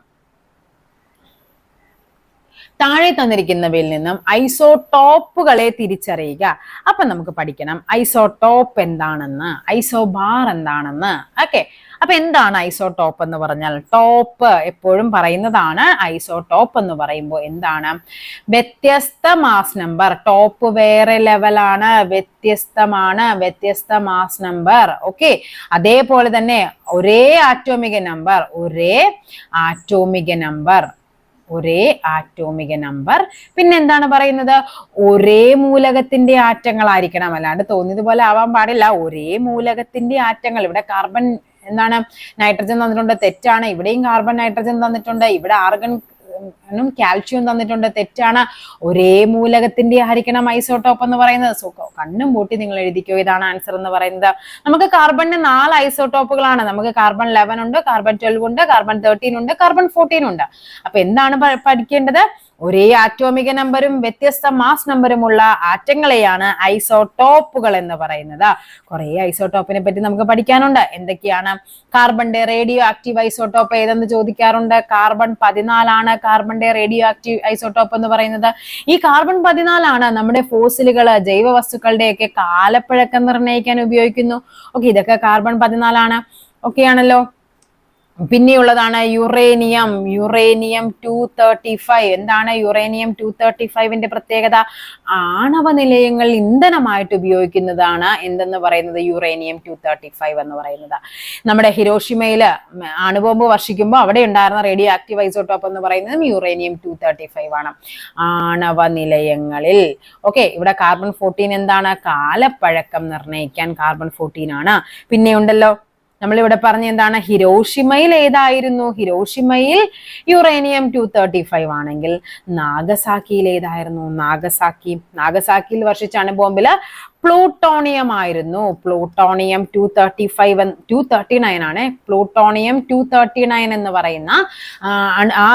Speaker 1: താഴെ തന്നിരിക്കുന്നവയിൽ നിന്നും ഐസോടോപ്പുകളെ തിരിച്ചറിയുക. അപ്പൊ നമുക്ക് പഠിക്കണം ഐസോടോപ്പ് എന്താണെന്ന്, ഐസോബാർ എന്താണെന്ന്. ഓക്കെ, അപ്പൊ എന്താണ് ഐസോടോപ്പ് എന്ന് പറഞ്ഞാൽ? ടോപ്പ് എപ്പോഴും പറയുന്നതാണ്. ഐസോടോപ്പ് എന്ന് പറയുമ്പോൾ എന്താണ്? വ്യത്യസ്ത മാസ് നമ്പർ. ടോപ്പ് വേറെ ലെവലാണ്, വ്യത്യസ്തമാണ്, വ്യത്യസ്ത മാസ് നമ്പർ. ഓക്കെ, അതേപോലെ തന്നെ ഒരേ ആറ്റോമിക നമ്പർ, പിന്നെ എന്താണ് പറയുന്നത്? ഒരേ മൂലകത്തിന്റെ ആറ്റങ്ങളായിരിക്കണം. അല്ലാണ്ട് തോന്നിയതുപോലെ ആവാൻ പാടില്ല. ഒരേ മൂലകത്തിന്റെ ആറ്റങ്ങൾ. ഇവിടെ കാർബൺ എന്താണ്, നൈട്രജൻ തന്നിട്ടുണ്ട്, തെറ്റാണ്. ഇവിടെയും കാർബൺ നൈട്രജൻ തന്നിട്ടുണ്ട്. ഇവിടെ ആർഗൺ കാൽഷ്യം തന്നിട്ടുണ്ട്, തെറ്റാണ്. ഒരേ മൂലകത്തിന്റെ ആയിരിക്കണം ഐസോടോപ്പ് എന്ന് പറയുന്നത്. സോ കണ്ണും പൂട്ടി നിങ്ങൾ എഴുതിക്കോ, ഇതാണ് ആൻസർ എന്ന് പറയുന്നത്. നമുക്ക് കാർബണിന് 4 ഐസോടോപ്പുകളാണ്. നമുക്ക് കാർബൺ 11 ഉണ്ട്, കാർബൺ 12 ഉണ്ട്, കാർബൺ 13 ഉണ്ട്, കാർബൺ 14 ഉണ്ട്. അപ്പൊ എന്താണ് പഠിക്കേണ്ടത്? ഒരേ ആറ്റോമിക നമ്പരും വ്യത്യസ്ത മാസ് നമ്പറുമുള്ള ആറ്റങ്ങളെയാണ് ഐസോടോപ്പുകൾ എന്ന് പറയുന്നത്. കുറെ ഐസോടോപ്പിനെ പറ്റി നമുക്ക് പഠിക്കാനുണ്ട്. എന്തൊക്കെയാണ്? കാർബണിന്റെ റേഡിയോ ആക്റ്റീവ് ഐസോടോപ്പ് ഏതെന്ന് ചോദിക്കാറുണ്ട്. കാർബൺ 14 ആണ് കാർബണിന്റെ റേഡിയോ ആക്റ്റീവ് ഐസോടോപ്പ് എന്ന് പറയുന്നത്. ഈ കാർബൺ 14 ആണ് നമ്മുടെ ഫോസിലുകൾ, ജൈവ വസ്തുക്കളുടെയൊക്കെ കാലപ്പഴക്കം നിർണ്ണയിക്കാൻ ഉപയോഗിക്കുന്നു. ഓക്കെ, ഇതൊക്കെ കാർബൺ 14 ആണ്. ഓക്കെ ആണല്ലോ. പിന്നെയുള്ളതാണ് യുറേനിയം. യുറേനിയം 235. എന്താണ് യുറേനിയം 235ന്റെ പ്രത്യേകത? ആണവ നിലയങ്ങൾ ഇന്ധനമായിട്ട് ഉപയോഗിക്കുന്നതാണ് എന്തെന്ന് പറയുന്നത്? യുറേനിയം 235 എന്ന് പറയുന്നത്. നമ്മുടെ ഹിരോഷിമയില് അണുബോംബ് വർഷിക്കുമ്പോൾ അവിടെ ഉണ്ടായിരുന്ന റേഡിയോ ആക്റ്റീവ് ഐസോടോപ്പ് എന്ന് പറയുന്നത് യുറേനിയം 235 ആണ്. ആണവ നിലയങ്ങളിൽ. ഓക്കെ, ഇവിടെ കാർബൺ 14 എന്താണ്? കാലപ്പഴക്കം നിർണ്ണയിക്കാൻ കാർബൺ 14 ആണ്. പിന്നെ ഉണ്ടല്ലോ, നമ്മളിവിടെ പറഞ്ഞ എന്താണ്? ഹിരോഷിമയിൽ ഏതായിരുന്നു? ഹിരോഷിമയിൽ യുറേനിയം 235 ആണെങ്കിൽ നാഗസാക്കിയിൽ ഏതായിരുന്നു? നാഗസാക്കിയിൽ വർഷിച്ച അണുബോംബില് പ്ലൂട്ടോണിയം ആയിരുന്നു. പ്ലൂട്ടോണിയം 239 ആണ്. പ്ലൂട്ടോണിയം 239 എന്ന് പറയുന്ന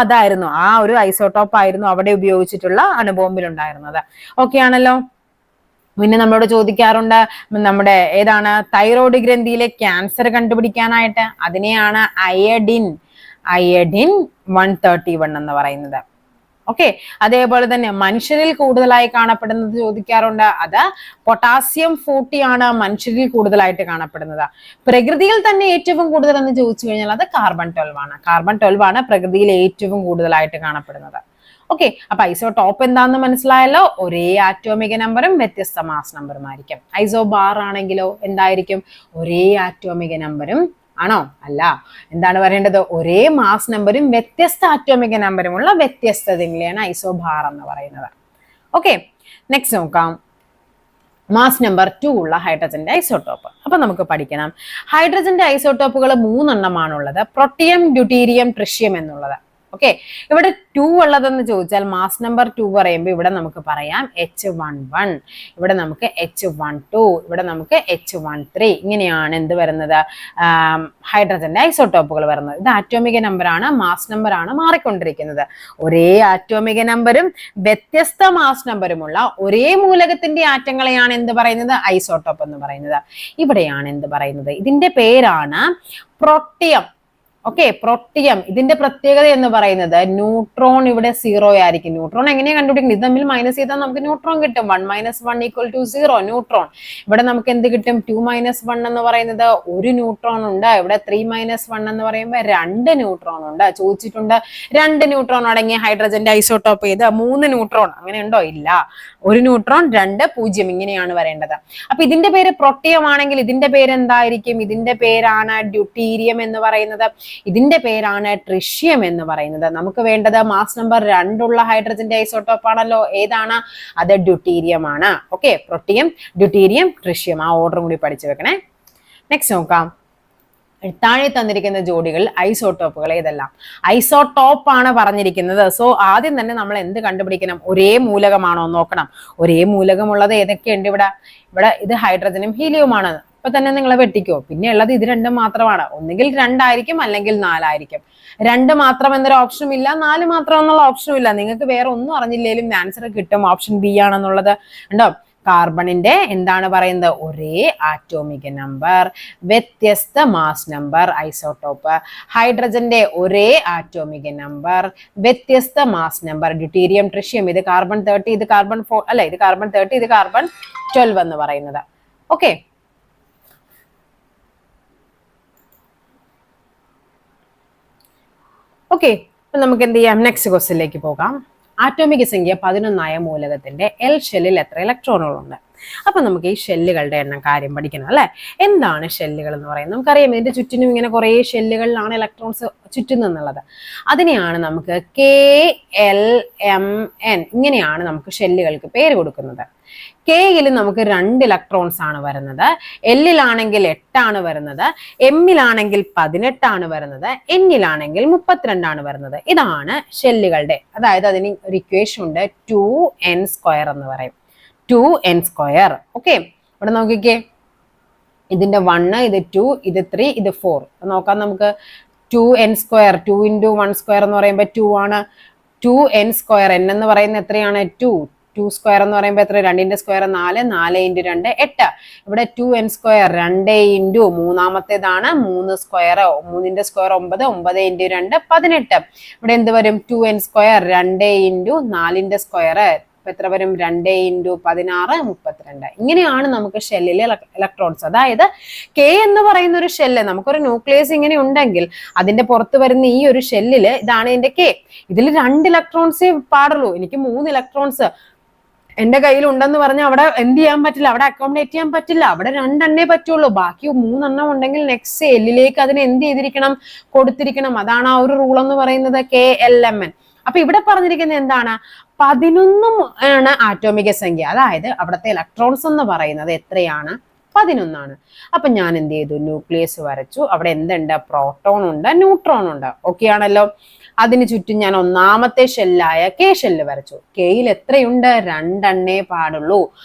Speaker 1: അതായിരുന്നു, ആ ഒരു ഐസോടോപ്പ് ആയിരുന്നു അവിടെ ഉപയോഗിച്ചിട്ടുള്ള അണുബോംബിൽ ഉണ്ടായിരുന്നത്. ഓക്കെ ആണല്ലോ. പിന്നെ നമ്മളോട് ചോദിക്കാറുണ്ട്, നമ്മുടെ ഏതാണ് തൈറോയ്ഡ് ഗ്രന്ഥിയിലെ ക്യാൻസർ കണ്ടുപിടിക്കാനായിട്ട്? അതിനെയാണ് അയഡിൻ 131 എന്ന് പറയുന്നത്. ഓക്കെ, അതേപോലെ തന്നെ മനുഷ്യരിൽ കൂടുതലായി കാണപ്പെടുന്നത് ചോദിക്കാറുണ്ട്. അത് പൊട്ടാസ്യം 40 ആണ് മനുഷ്യരിൽ കൂടുതലായിട്ട് കാണപ്പെടുന്നത്. പ്രകൃതിയിൽ തന്നെ ഏറ്റവും കൂടുതൽ എന്ന് ചോദിച്ചു കഴിഞ്ഞാൽ അത് കാർബൺ 12 ആണ്. കാർബൺ 12 ആണ് പ്രകൃതിയിൽ ഏറ്റവും കൂടുതലായിട്ട് കാണപ്പെടുന്നത്. ഓക്കെ, അപ്പൊ ഐസോടോപ്പ് എന്താണെന്ന് മനസ്സിലായല്ലോ. ഒരേ ആറ്റോമിക നമ്പറും വ്യത്യസ്ത മാസ് നമ്പറും ആയിരിക്കും. ഐസോബാർ ആണെങ്കിലോ എന്തായിരിക്കും? ഒരേ ആറ്റോമിക നമ്പറും ആണോ? അല്ല. എന്താണ് പറയേണ്ടത്? ഒരേ മാസ് നമ്പറും വ്യത്യസ്ത ആറ്റോമിക നമ്പറുമുള്ള വ്യത്യസ്തതകളെയാണ് ഐസോബാർ എന്ന് പറയുന്നത്. ഓക്കെ, നെക്സ്റ്റ് നോക്കാം. മാസ് നമ്പർ 2 ഉള്ള ഹൈഡ്രജന്റെ ഐസോടോപ്പ്. അപ്പൊ നമുക്ക് പഠിക്കണം, ഹൈഡ്രജന്റെ ഐസോടോപ്പുകൾ 3 എണ്ണമാണുള്ളത്. പ്രൊട്ടിയം, ഡ്യൂട്ടീരിയം, ട്രിഷ്യം എന്നുള്ളത്. ഓക്കെ, ഇവിടെ 2 ഉള്ളതെന്ന് ചോദിച്ചാൽ മാസ് നമ്പർ 2 പറയുമ്പോൾ ഇവിടെ നമുക്ക് പറയാം H11, ഇവിടെ നമുക്ക് H12, ഇവിടെ നമുക്ക് H13. ഇങ്ങനെയാണ് എന്ത് വരുന്നത്, ഹൈഡ്രജന്റെ ഐസോട്ടോപ്പുകൾ വരുന്നത്. ഇത് ആറ്റോമിക നമ്പർ ആണ്, മാസ് നമ്പർ ആണ് മാറിക്കൊണ്ടിരിക്കുന്നത്. ഒരേ ആറ്റോമിക നമ്പറും വ്യത്യസ്ത മാസ് നമ്പറുമുള്ള ഒരേ മൂലകത്തിന്റെ ആറ്റങ്ങളെയാണ് എന്ത് പറയുന്നത്, ഐസോട്ടോപ്പ് എന്ന് പറയുന്നത്. ഇവിടെയാണ് എന്ത് പറയുന്നത്, ഇതിന്റെ പേരാണ് പ്രോട്ടിയം. Okay, protium. ഇതിന്റെ പ്രത്യേകത എന്ന് പറയുന്നത് ന്യൂട്രോൺ ഇവിടെ 0 ആയിരിക്കും. ന്യൂട്രോൺ എങ്ങനെയാ കണ്ടുപിടിക്കുന്നത്, ഇത് തമ്മിൽ മൈനസ് ചെയ്താൽ നമുക്ക് ന്യൂട്രോൺ കിട്ടും. 1 - 1 = 0 ന്യൂട്രോൺ. ഇവിടെ നമുക്ക് എന്ത് കിട്ടും, 2 - 1 എന്ന് പറയുന്നത് 1 ന്യൂട്രോൺ ഉണ്ട്. ഇവിടെ 3 - 1 എന്ന് പറയുമ്പോൾ 2 ന്യൂട്രോൺ ഉണ്ട്. ചോദിച്ചിട്ടുണ്ട് 2 ന്യൂട്രോൺ അടങ്ങിയ ഹൈഡ്രജന്റെ ഐസോട്ടോപ്പ് ചെയ്ത് 3 ന്യൂട്രോൺ, അങ്ങനെ ഉണ്ടോ, ഇല്ല. 1 ന്യൂട്രോൺ 2 0 ഇങ്ങനെയാണ് വരേണ്ടത്. അപ്പൊ ഇതിന്റെ പേര് പ്രോട്ടിയം ആണെങ്കിൽ ഇതിന്റെ പേര് എന്തായിരിക്കും, ഇതിന്റെ പേരാണ് ഡ്യൂട്ടീരിയം എന്ന് പറയുന്നത്. ഇതിന്റെ പേരാണ് ട്രിഷ്യം എന്ന് പറയുന്നത്. നമുക്ക് വേണ്ടത് മാസ് നമ്പർ 2 ഉള്ള ഹൈഡ്രജന്റെ ഐസോട്ടോപ്പ് ആണല്ലോ, ഏതാണ് അത്, ഡ്യൂട്ടീരിയം ആണ്. ഓക്കെ, പ്രോട്ടിയം, ഡ്യൂട്ടീരിയം, ട്രിഷ്യം, ആ ഓർഡറും കൂടി പഠിച്ചു വെക്കണേ. നെക്സ്റ്റ് നോക്കാം, താഴെ തന്നിരിക്കുന്ന ജോഡികൾ ഐസോട്ടോപ്പുകൾ ഏതെല്ലാം. ഐസോട്ടോപ്പ് ആണ് പറഞ്ഞിരിക്കുന്നത്. സോ ആദ്യം തന്നെ നമ്മൾ എന്ത് കണ്ടുപിടിക്കണം, ഒരേ മൂലകമാണോ നോക്കണം. ഒരേ മൂലകമുള്ളത് ഏതൊക്കെയുണ്ട് ഇവിടെ, ഇത് ഹൈഡ്രജനും ഹീലിയവുമാണ്. ഇപ്പൊ തന്നെ നിങ്ങളെ വെട്ടിക്കോ. പിന്നെ ഉള്ളത് ഇത് രണ്ടും മാത്രമാണ്. ഒന്നുകിൽ 2 ആയിരിക്കും, അല്ലെങ്കിൽ 4 ആയിരിക്കും. 2 മാത്രം എന്നൊരു ഓപ്ഷനും ഇല്ല, 4 മാത്രം എന്നുള്ള ഓപ്ഷനും ഇല്ല. നിങ്ങൾക്ക് വേറെ ഒന്നും അറിഞ്ഞില്ലേലും ആൻസർ കിട്ടും. ഓപ്ഷൻ ബി ആണെന്നുള്ളത് ഉണ്ടോ. കാർബണിന്റെ എന്താണ് പറയുന്നത്, ഒരേ ആറ്റോമിക നമ്പർ, വ്യത്യസ്ത മാസ് നമ്പർ, ഐസോട്ടോപ്പ്. ഹൈഡ്രജന്റെ ഒരേ ആറ്റോമിക നമ്പർ, വ്യത്യസ്ത മാസ് നമ്പർ, ഡ്യൂട്ടീരിയം, ട്രിഷ്യം. ഇത് കാർബൺ 30, ഇത് കാർബൺ 4 അല്ല, ഇത് കാർബൺ 30, ഇത് കാർബൺ 12 എന്ന് പറയുന്നത്. ഓക്കെ, ഓക്കെ, അപ്പൊ നമുക്ക് എന്ത് ചെയ്യാം, നെക്സ്റ്റ് ക്വസ്റ്റ്യനിലേക്ക് പോകാം. ആറ്റോമിക സംഖ്യ 11 മൂലകത്തിന്റെ എൽ ഷെല്ലിൽ എത്ര ഇലക്ട്രോണുകളുണ്ട്. അപ്പൊ നമുക്ക് ഈ ഷെല്ലുകളുടെ എണ്ണം കാര്യം പഠിക്കണം അല്ലെ. എന്താണ് ഷെല്ലുകൾ എന്ന് പറയുന്നത്, നമുക്കറിയാം ഇതിന്റെ ചുറ്റിനും ഇങ്ങനെ കുറെ ഷെല്ലുകളിലാണ് ഇലക്ട്രോൺസ് ചുറ്റുന്നുള്ളത്. അതിനെയാണ് നമുക്ക് KLMN ഇങ്ങനെയാണ് നമുക്ക് ഷെല്ലുകൾക്ക് പേര് കൊടുക്കുന്നത്. കെയിൽ നമുക്ക് 2 ഇലക്ട്രോൺസ് ആണ് വരുന്നത്, എല്ലിലാണെങ്കിൽ 8 ആണ് വരുന്നത്, എമ്മിലാണെങ്കിൽ 18 ആണ് വരുന്നത്, എന്നിലാണെങ്കിൽ 32 ആണ് വരുന്നത്. ഇതാണ് ഷെല്ലുകളുടെ, അതായത് അതിന് ഒരു ഇക്വേഷൻ ഉണ്ട്, 2n² എന്ന് പറയും. 2n². ഓക്കെ, ഇവിടെ നോക്കിക്കേ, ഇതിന്റെ 1, ഇത് 2, ഇത് 3, ഇത് 4 നോക്കാം നമുക്ക്. 2n², 2 × 1² എന്ന് പറയുമ്പോൾ 2 ആണ്. 2n², n എന്ന് പറയുന്നത് എത്രയാണ്, 2. 2² എന്ന് പറയുമ്പോൾ എത്ര, 2ന്റെ സ്ക്വയർ 4, 4 × 2 8. ഇവിടെ 2n², 2 × മൂന്നാമത്തേതാണ് 3 സ്ക്വയർ, 3ന്റെ സ്ക്വയർ 9, 9 × 2 18. ഇവിടെ എന്ത് വരും, 2n², 2 × 4ന്റെ സ്ക്വയർ എത്ര വരും, 2 × 16 32. ഇങ്ങനെയാണ് നമുക്ക് ഷെല്ലിലെ ഇലക്ട്രോൺസ്. അതായത് കെ എന്ന് പറയുന്ന ഒരു ഷെല്ല്, നമുക്കൊരു ന്യൂക്ലിയസ് ഇങ്ങനെ ഉണ്ടെങ്കിൽ അതിന്റെ പുറത്ത് വരുന്ന ഈ ഒരു ഷെല്ലില് ഇതാണ് എന്റെ കെ. ഇതിൽ 2 ഇലക്ട്രോൺസേ പാടുള്ളൂ. എനിക്ക് 3 ഇലക്ട്രോൺസ് എന്റെ കയ്യിൽ ഉണ്ടെന്ന് പറഞ്ഞാൽ അവിടെ എന്ത് ചെയ്യാൻ പറ്റില്ല, അവിടെ അക്കോമഡേറ്റ് ചെയ്യാൻ പറ്റില്ല. അവിടെ 2 എണ്ണേ പറ്റുള്ളൂ. ബാക്കി 3 എണ്ണം ഉണ്ടെങ്കിൽ നെക്സ്റ്റ് എല്ലിലേക്ക് അതിനെ എന്ത് ചെയ്തിരിക്കണം, കൊടുത്തിരിക്കണം. അതാണ് ആ ഒരു റൂൾ എന്ന് പറയുന്നത്, KLMN. അപ്പൊ ഇവിടെ പറഞ്ഞിരിക്കുന്നത് എന്താണ്, 11 ആണ് ആറ്റോമിക സംഖ്യ. അതായത് അവിടുത്തെ ഇലക്ട്രോൺസ് എന്ന് പറയുന്നത് എത്രയാണ്, 11 ആണ്. അപ്പൊ ഞാൻ എന്ത് ചെയ്തു, ന്യൂക്ലിയസ് വരച്ചു. അവിടെ എന്തുണ്ട്, പ്രോട്ടോൺ ഉണ്ട്, ന്യൂട്രോൺ ഉണ്ട്. ഓക്കെ ആണല്ലോ. അതിന് ചുറ്റും ഞാൻ ഒന്നാമത്തെ ഷെല്ലായ കെ ഷെല്ല് വരച്ചു. കെയിൽ എത്രയുണ്ട്, 2 എണ്ണേ പാടുള്ളൂ.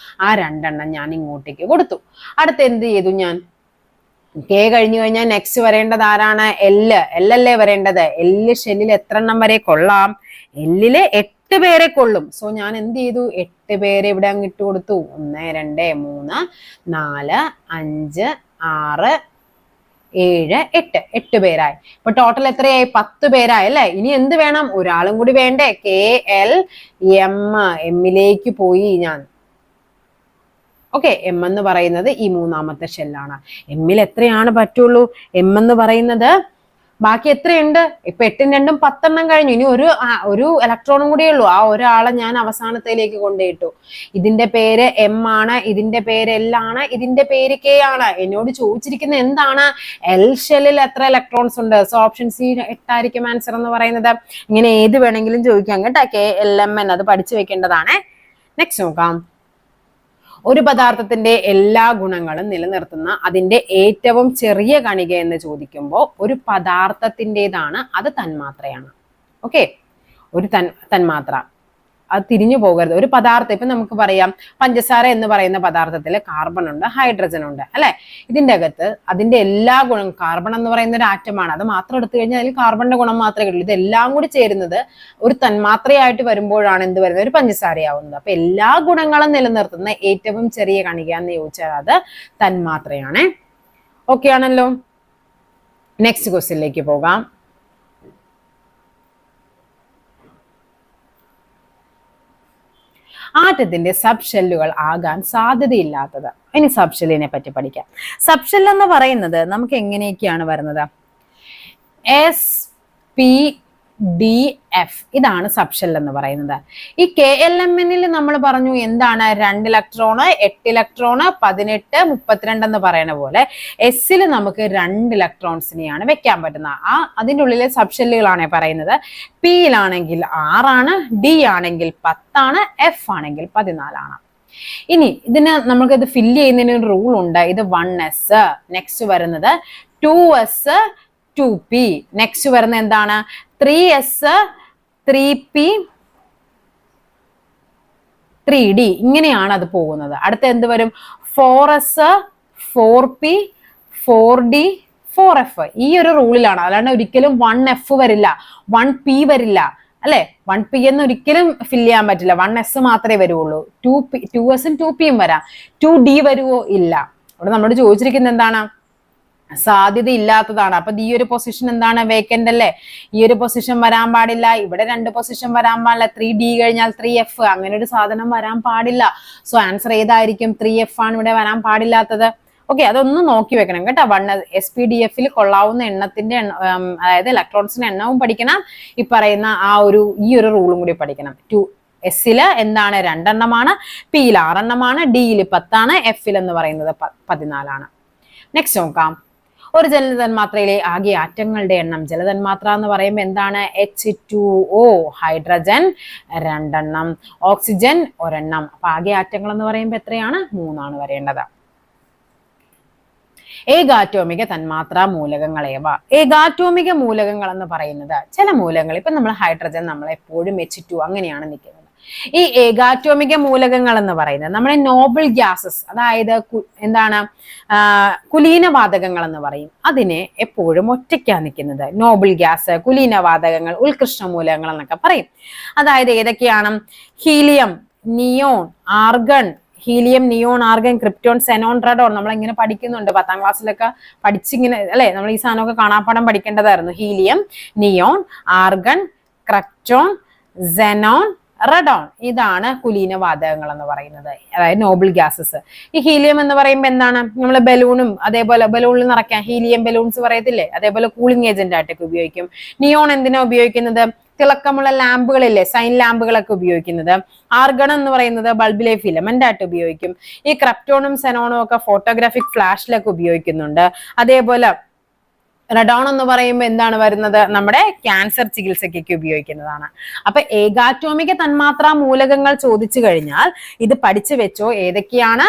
Speaker 1: ആ 2 എണ്ണം ഞാൻ ഇങ്ങോട്ടേക്ക് കൊടുത്തു. അടുത്ത് എന്ത് ചെയ്തു, ഞാൻ കെ കഴിഞ്ഞു കഴിഞ്ഞാൽ നെക്സ്റ്റ് വരേണ്ടത് ആരാണ്, എല്ലല്ലേ വരേണ്ടത്. എല്ല് ഷെല്ലിൽ എത്ര എണ്ണം വരെ കൊള്ളാം, എല്ലില് 8 പേരെ കൊള്ളും. സോ ഞാൻ എന്ത് ചെയ്തു, 8 പേരെ ഇവിടെ അങ്ങ് ഇട്ട് കൊടുത്തു. 1 2 3 4 5 6 7 8 8 പേരായി. ഇപ്പൊ ടോട്ടൽ എത്രയായി, 10 പേരായി അല്ലെ. ഇനി എന്ത് വേണം, ഒരാളും കൂടി വേണ്ടേ, KLM. എമ്മിലേക്ക് പോയി ഞാൻ. ഓക്കെ, എം എന്ന് പറയുന്നത് ഈ മൂന്നാമത്തെ ഷെല്ലാണ്. എമ്മിൽ എത്രയാണ് പറ്റുള്ളൂ, എം എന്ന് പറയുന്നത് ബാക്കി എത്രയുണ്ട്, ഇപ്പൊ 8ഉം 2ഉം 10 എണ്ണം കഴിഞ്ഞു. ഇനി ഒരു ഇലക്ട്രോണും കൂടിയേ ഉള്ളൂ. ആ ഒരാളെ ഞാൻ അവസാനത്തിലേക്ക് കൊണ്ടുപോയിട്ടു. ഇതിന്റെ പേര് എം ആണ്, ഇതിന്റെ പേര് എൽ ആണ്, ഇതിന്റെ പേര് കെ ആണ്. എന്നോട് ചോദിച്ചിരിക്കുന്നത് എന്താണ്, എൽ ഷെല്ലിൽ എത്ര ഇലക്ട്രോൺസ് ഉണ്ട്. സോ ഓപ്ഷൻ സി 8 ആയിരിക്കും ആൻസർ എന്ന് പറയുന്നത്. ഇങ്ങനെ ഏത് വേണമെങ്കിലും ചോദിക്കാം കേട്ടോ, KLMN. അത് പഠിച്ചു വെക്കേണ്ടതാണ്. നെക്സ്റ്റ് നോക്കാം. ഒരു പദാർത്ഥത്തിന്റെ എല്ലാ ഗുണങ്ങളും നിലനിർത്തുന്ന അതിന്റെ ഏറ്റവും ചെറിയ കണിക എന്ന് ചോദിക്കുമ്പോൾ ഒരു പദാർത്ഥത്തിൻ്റെതാണ്, അത് തന്മാത്രയാണ്. ഓക്കെ, ഒരു തന്മാത്ര അത് തിരിഞ്ഞു പോകരുത്. ഒരു പദാർത്ഥം ഇപ്പൊ നമുക്ക് പറയാം പഞ്ചസാര എന്ന് പറയുന്ന പദാർത്ഥത്തിൽ കാർബൺ ഉണ്ട്, ഹൈഡ്രജൻ ഉണ്ട് അല്ലെ. ഇതിന്റെ അകത്ത് അതിന്റെ എല്ലാ ഗുണം, കാർബൺ എന്ന് പറയുന്ന ഒരു ആറ്റമാണ്, അത് മാത്രം എടുത്തു കഴിഞ്ഞാൽ അതിൽ കാർബണിന്റെ ഗുണം മാത്രമേ കിട്ടുള്ളൂ. ഇതെല്ലാം കൂടി ചേരുന്നത് ഒരു തന്മാത്രയായിട്ട് വരുമ്പോഴാണ് എന്ത് വരുന്നത്, ഒരു പഞ്ചസാരയാവുന്നത്. അപ്പൊ എല്ലാ ഗുണങ്ങളും നിലനിർത്തുന്ന ഏറ്റവും ചെറിയ കണിക എന്ന് ചോദിച്ചാൽ അത് തന്മാത്രയാണ്. ഓക്കെ ആണല്ലോ. നെക്സ്റ്റ് ക്വസ്റ്റ്യനിലേക്ക് പോകാം. ആറ്റത്തിന്റെ സബ് ഷെല്ലുകൾ ആകാൻ സാധ്യതയില്ലാത്തത്. ഇനി സബ് ഷെല്ലിനെ പറ്റി പഠിക്കാം. സബ് ഷെൽ എന്ന് പറയുന്നത് നമുക്ക് എങ്ങനെയൊക്കെയാണ് വരുന്നത്, SPDF ഇതാണ് സബ് ഷെൽ എന്ന് പറയുന്നത്. ഈ KLMNൽ നമ്മൾ പറഞ്ഞു എന്താണ്, 2 ഇലക്ട്രോണ്, 8 ഇലക്ട്രോണ്, 18, 32 എന്ന് പറയുന്ന പോലെ എസ്സിൽ നമുക്ക് 2 ഇലക്ട്രോൺസിനെയാണ് വെക്കാൻ പറ്റുന്നത്. അതിൻ്റെ ഉള്ളിലെ സബ് ഷെല്ലുകളാണ് പറയുന്നത്. പിയിലാണെങ്കിൽ 6 ആണ്, ഡി ആണെങ്കിൽ 10 ആണ്, എഫ് ആണെങ്കിൽ 14 ആണ്. ഇനി ഇതിന് നമുക്ക് ഇത് ഫില്ല് ചെയ്യുന്നതിന് ഒരു റൂൾ ഉണ്ട്. ഇത് 1s, നെക്സ്റ്റ് വരുന്നത് 2s, 2p, നെക്സ്റ്റ് വരുന്ന എന്താണ് 3s, 3p, 3d, ഇങ്ങനെയാണ് അത് പോകുന്നത്. അടുത്ത എന്ത് വരും, 4s, 4p, 4d, 4f. ഈ ഒരു റൂളിലാണ്. അല്ലാണ്ട് ഒരിക്കലും 1f വരില്ല, 1p വരില്ല അല്ലെ. 1p എന്ന് ഒരിക്കലും ഫില്ല് ചെയ്യാൻ പറ്റില്ല, 1s മാത്രമേ വരുള്ളൂ. 2sഉം 2pയും വരാം, 2d വരുവോ ഇല്ല. അവിടെ നമ്മളോട് ചോദിച്ചിരിക്കുന്നത് എന്താണ്, സാധ്യത ഇല്ലാത്തതാണ്. അപ്പൊ ഈ ഒരു പൊസിഷൻ എന്താണ്, വേക്കന്റ് അല്ലേ. ഈ ഒരു പൊസിഷൻ വരാൻ പാടില്ല, ഇവിടെ 2 പൊസിഷൻ വരാൻ പാടില്ല, 3d കഴിഞ്ഞാൽ 3f, അങ്ങനെ ഒരു സാധനം വരാൻ പാടില്ല. സോ ആൻസർ ഏതായിരിക്കും, 3f ആണ് ഇവിടെ വരാൻ പാടില്ലാത്തത്. ഓക്കെ, അതൊന്ന് നോക്കി വെക്കണം കേട്ടോ. SPDFൽ കൊള്ളാവുന്ന എണ്ണത്തിന്റെ അതായത് ഇലക്ട്രോൺസിന്റെ എണ്ണവും പഠിക്കണം, ഈ പറയുന്ന ഈ ഒരു റൂളും കൂടി പഠിക്കണം. എസ്സില് എന്താണ് 2 എണ്ണമാണ്, പിയിൽ 6 എണ്ണമാണ്, ഡിയിൽ 10 ആണ്, എഫിൽ എന്ന് പറയുന്നത് 14 ആണ്. നെക്സ്റ്റ് നോക്കാം. ഒരു ജലതന്മാത്രയിലെ ആകെ ആറ്റങ്ങളുടെ എണ്ണം. ജലതന്മാത്ര എന്ന് പറയുമ്പോൾ എന്താണ്, H2O, ഹൈഡ്രജൻ 2 എണ്ണം, ഓക്സിജൻ 1 എണ്ണം. അപ്പൊ ആകെ ആറ്റങ്ങൾ എന്ന് പറയുമ്പോൾ എത്രയാണ്, 3 ആണ് വരേണ്ടത്. ഏകാറ്റോമിക തന്മാത്രാ മൂലകങ്ങളേവ. ഏകാറ്റോമിക മൂലകങ്ങൾ എന്ന് പറയുന്നത് ചില മൂലകങ്ങൾ, ഇപ്പൊ നമ്മൾ ഹൈഡ്രജൻ നമ്മൾ എപ്പോഴും H2 അങ്ങനെയാണ് നിൽക്കുന്നത്. ഈ ഏകാറ്റോമിക മൂലകങ്ങൾ എന്ന് പറയുന്നത് നമ്മുടെ നോബിൾ ഗ്യാസസ്, അതായത് എന്താണ്, കുലീനവാതകങ്ങൾ എന്ന് പറയും. അതിനെ എപ്പോഴും ഒറ്റയ്ക്കാണ് നിൽക്കുന്നത്. നോബിൾ ഗ്യാസ്, കുലീനവാതകങ്ങൾ, ഉത്കൃഷ്ട മൂലകങ്ങൾ എന്നൊക്കെ പറയും. അതായത് ഏതൊക്കെയാണ്, helium, neon, argon, helium, neon, argon, krypton, xenon, radon. നമ്മളിങ്ങനെ പഠിക്കുന്നുണ്ട് 10ാം ക്ലാസ്സിലൊക്കെ പഠിച്ചിങ്ങനെ അല്ലെ, നമ്മൾ ഈ സാധനമൊക്കെ കാണാപ്പാടം പഠിക്കേണ്ടതായിരുന്നു. Helium, neon, argon, krypton, xenon, radon, ഇതാണ് കുലീനവാതകങ്ങൾ എന്ന് പറയുന്നത്, അതായത് നോബിൾ ഗ്യാസസ്. ഈ ഹീലിയം എന്ന് പറയുമ്പോൾ എന്താണ്, നമ്മൾ ബലൂണും അതേപോലെ ബലൂണിൽ നിറയ്ക്കാൻ ഹീലിയം ബലൂൺസ് പറയത്തില്ലേ, അതേപോലെ കൂളിംഗ് ഏജന്റ് ആയിട്ടൊക്കെ ഉപയോഗിക്കും. നിയോൺ എന്തിനാ ഉപയോഗിക്കുന്നത്, തിളക്കമുള്ള ലാമ്പുകളില്ലേ, സൈൻ ലാമ്പുകളൊക്കെ ഉപയോഗിക്കുന്നത്. ആർഗൺ എന്ന് പറയുന്നത് ബൾബിലെ ഫിലമെന്റ് ആയിട്ട് ഉപയോഗിക്കും. ഈ ക്രിപ്റ്റോണും സെനോണും ഒക്കെ ഫോട്ടോഗ്രാഫിക് ഫ്ലാഷിലൊക്കെ ഉപയോഗിക്കുന്നുണ്ട്. അതേപോലെ റഡോൺ എന്ന് പറയുമ്പോൾ എന്താണ് വരുന്നത്, നമ്മുടെ ക്യാൻസർ ചികിത്സയ്ക്കൊക്കെ ഉപയോഗിക്കുന്നതാണ്. അപ്പൊ ഏകാറ്റോമിക തന്മാത്രാ മൂലകങ്ങൾ ചോദിച്ചു കഴിഞ്ഞാൽ ഇത് പഠിച്ചു വെച്ചോ, ഏതൊക്കെയാണ്,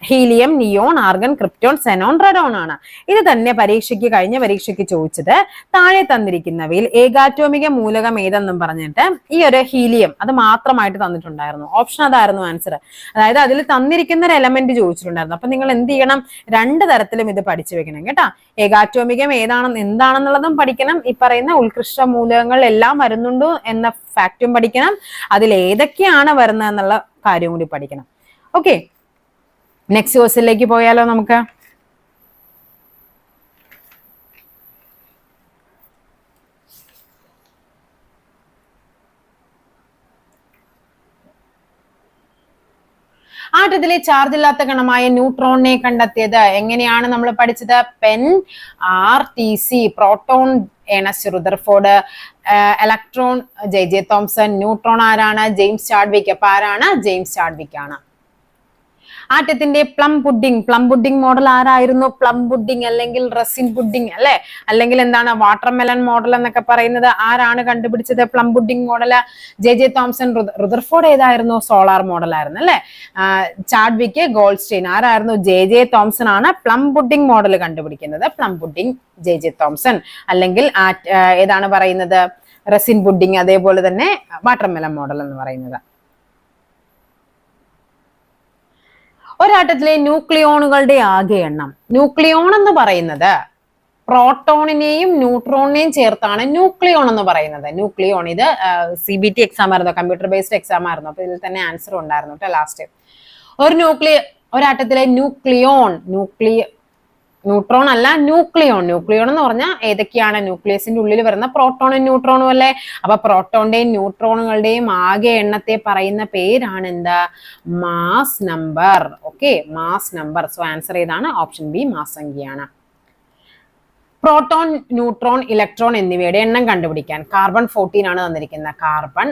Speaker 1: helium, neon, argon, krypton, xenon, radon ആണ്. ഇത് തന്നെ കഴിഞ്ഞ പരീക്ഷയ്ക്ക് ചോദിച്ചത് താഴെ തന്നിരിക്കുന്നവയിൽ ഏകാറ്റോമിക മൂലകം ഏതെന്നും പറഞ്ഞിട്ട് ഈ ഒരു ഹീലിയം അത് മാത്രമായിട്ട് തന്നിട്ടുണ്ടായിരുന്നു. ഓപ്ഷൻ അതായിരുന്നു ആൻസർ. അതായത് അതിൽ തന്നിരിക്കുന്ന ഒരു എലമെന്റ് ചോദിച്ചിട്ടുണ്ടായിരുന്നു. അപ്പൊ നിങ്ങൾ എന്ത് ചെയ്യണം, 2 തരത്തിലും ഇത് പഠിച്ചു വെക്കണം കേട്ടോ. ഏകാറ്റോമികം എന്താണെന്നുള്ളതും പഠിക്കണം, ഈ പറയുന്ന ഉത്കൃഷ്ട മൂലകങ്ങൾ എല്ലാം വരുന്നുണ്ടോ എന്ന ഫാക്റ്റും പഠിക്കണം, അതിൽ ഏതൊക്കെയാണ് വരുന്നത് എന്നുള്ള കാര്യം കൂടി പഠിക്കണം. ഓക്കെ, നെക്സ്റ്റ് ക്വസ്റ്റ്യനിലേക്ക് പോയാലോ നമുക്ക്. ആറ്റത്തിലെ ചാർജ് ഇല്ലാത്ത കണമായ ന്യൂട്രോണിനെ കണ്ടെത്തിയത് എങ്ങനെയാണ് നമ്മൾ പഠിച്ചത്, pen, RTC, proton Ernest Rutherford, electron JJ Thomson, neutron ആരാണ്, ജെയിംസ് ചാഡ്വിക്. അപ്പൊ ആരാണ്, ജെയിംസ് ചാഡ്വിക് ആണ്. ആറ്റത്തിന്റെ പ്ലം പുഡിംഗ് മോഡൽ ആരായിരുന്നു, പ്ലം പുഡിംഗ് അല്ലെങ്കിൽ റസിൻ പുഡിംഗ് അല്ലെ, അല്ലെങ്കിൽ എന്താണ് വാട്ടർമെലൺ മോഡൽ എന്നൊക്കെ പറയുന്നത് ആരാണ് കണ്ടുപിടിച്ചത്, plum pudding model JJ Thomson. Rutherford ഏതായിരുന്നു, സോളാർ മോഡൽ ആയിരുന്നു അല്ലെ. ചാഡ്വിക്, ഗോൾഡ്സ്റ്റൈൻ ആരായിരുന്നു, JJ തോംസൺ ആണ് പ്ലം പുഡിംഗ് മോഡൽ കണ്ടുപിടിക്കുന്നത്. Plum pudding JJ Thomson. അല്ലെങ്കിൽ ഏതാണ് പറയുന്നത്, റെസിൻ പുഡിംഗ്, അതേപോലെ തന്നെ വാട്ടർമെലൺ മോഡൽ എന്ന് പറയുന്നത്. ഒരാറ്റത്തിലെ ന്യൂക്ലിയോണുകളുടെ ആകെ എണ്ണം. ന്യൂക്ലിയോൺ എന്ന് പറയുന്നത് പ്രോട്ടോണിനെയും ന്യൂട്രോണിനെയും ചേർത്താണ് ന്യൂക്ലിയോൺ എന്ന് പറയുന്നത്. ന്യൂക്ലിയോൺ ഇത് CBT എക്സാം ആയിരുന്നു, കമ്പ്യൂട്ടർ ബേസ്ഡ് എക്സാം ആയിരുന്നു. അപ്പൊ ഇതിൽ തന്നെ ആൻസർ ഉണ്ടായിരുന്നു കേട്ടോ ലാസ്റ്റ്. ഒരാറ്റത്തിലെ ന്യൂട്രോൺ അല്ല, ന്യൂക്ലിയോൺ എന്ന് പറഞ്ഞാൽ ഏതൊക്കെയാണ്? ന്യൂക്ലിയസിന്റെ ഉള്ളിൽ വരുന്ന പ്രോട്ടോണും ന്യൂട്രോണും അല്ലേ? അപ്പൊ പ്രോട്ടോണിന്റെയും ന്യൂട്രോണുകളുടെയും ആകെ എണ്ണത്തെ പറയുന്ന പേരാണ് എന്താ? Mass number. Okay, mass number. So answer ഏതാണ്? ഓപ്ഷൻ ബി, മാസ് സംഖ്യയാണ്. പ്രോട്ടോൺ, ന്യൂട്രോൺ, ഇലക്ട്രോൺ എന്നിവയുടെ എണ്ണം കണ്ടുപിടിക്കാൻ കാർബൺ 14 ആണ് തന്നിരിക്കുന്നത്. കാർബൺ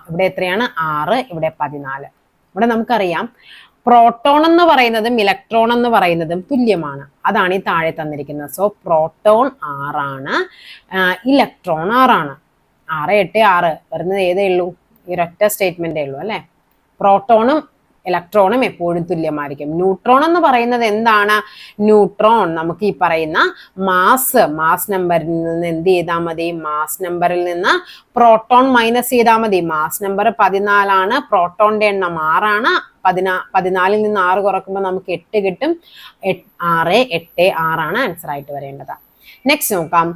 Speaker 1: ഇവിടെ എത്രയാണ്? 6, ഇവിടെ 14. ഇവിടെ നമുക്കറിയാം പ്രോട്ടോൺ എന്ന് പറയുന്നതും ഇലക്ട്രോൺ എന്ന് പറയുന്നതും തുല്യമാണ്. അതാണ് ഈ താഴെ തന്നിരിക്കുന്നത്. സോ പ്രോട്ടോൺ 6 ആണ്, ഇലക്ട്രോൺ 6 ആണ്. 6, 8, 6 വരുന്നത് ഏതേ ഉള്ളൂ? ഈ ഒരൊറ്റ സ്റ്റേറ്റ്മെന്റേ ഉള്ളൂ അല്ലെ? പ്രോട്ടോണും ഇലക്ട്രോണും എപ്പോഴും തുല്യമായിരിക്കും. ന്യൂട്രോൺ എന്ന് പറയുന്നത് എന്താണ്? ന്യൂട്രോൺ നമുക്ക് ഈ പറയുന്ന മാസ് നമ്പറിൽ നിന്ന് എന്ത് ചെയ്താൽ മതി? മാസ് നമ്പറിൽ നിന്ന് പ്രോട്ടോൺ മൈനസ് ചെയ്താൽ മതി. മാസ് നമ്പർ 14 ആണ്, പ്രോട്ടോണിന്റെ എണ്ണം 6 ആണ്. 14ൽ നിന്ന് 6 കുറക്കുമ്പോൾ നമുക്ക് 8 കിട്ടും. 6, 8, 6 ആണ് ആൻസർ ആയിട്ട് വരേണ്ടത്. നെക്സ്റ്റ് നോക്കാം.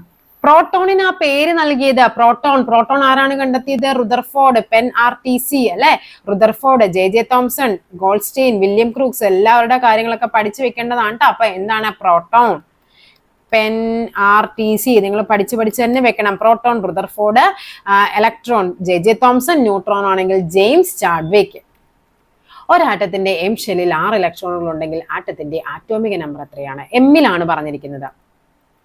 Speaker 1: പ്രോട്ടോണിന് ആ പേര് നൽകിയത് പ്രോട്ടോൺ ആരാണ് കണ്ടെത്തിയത്? റുദർഫോർഡ്, പെൻ RTC അല്ലെ? Rutherford, JJ Thomson, Goldstein, William Crookes, എല്ലാവരുടെ കാര്യങ്ങളൊക്കെ പഠിച്ചു വെക്കേണ്ടതാണ് കേട്ടോ. അപ്പൊ എന്താണ് പ്രോട്ടോൺ? പെൻ RTC നിങ്ങൾ പഠിച്ച് തന്നെ വെക്കണം. Proton Rutherford, electron JJ Thomson, neutron ആണെങ്കിൽ ജെയിംസ് ചാഡ്വിക്. ഒരാറ്റത്തിന്റെ M ഷെല്ലിൽ 6 ഇലക്ട്രോണുകൾ ഉണ്ടെങ്കിൽ ആറ്റത്തിന്റെ ആറ്റോമിക നമ്പർ എത്രയാണ്? M-ലാണ് പറഞ്ഞിരിക്കുന്നത്.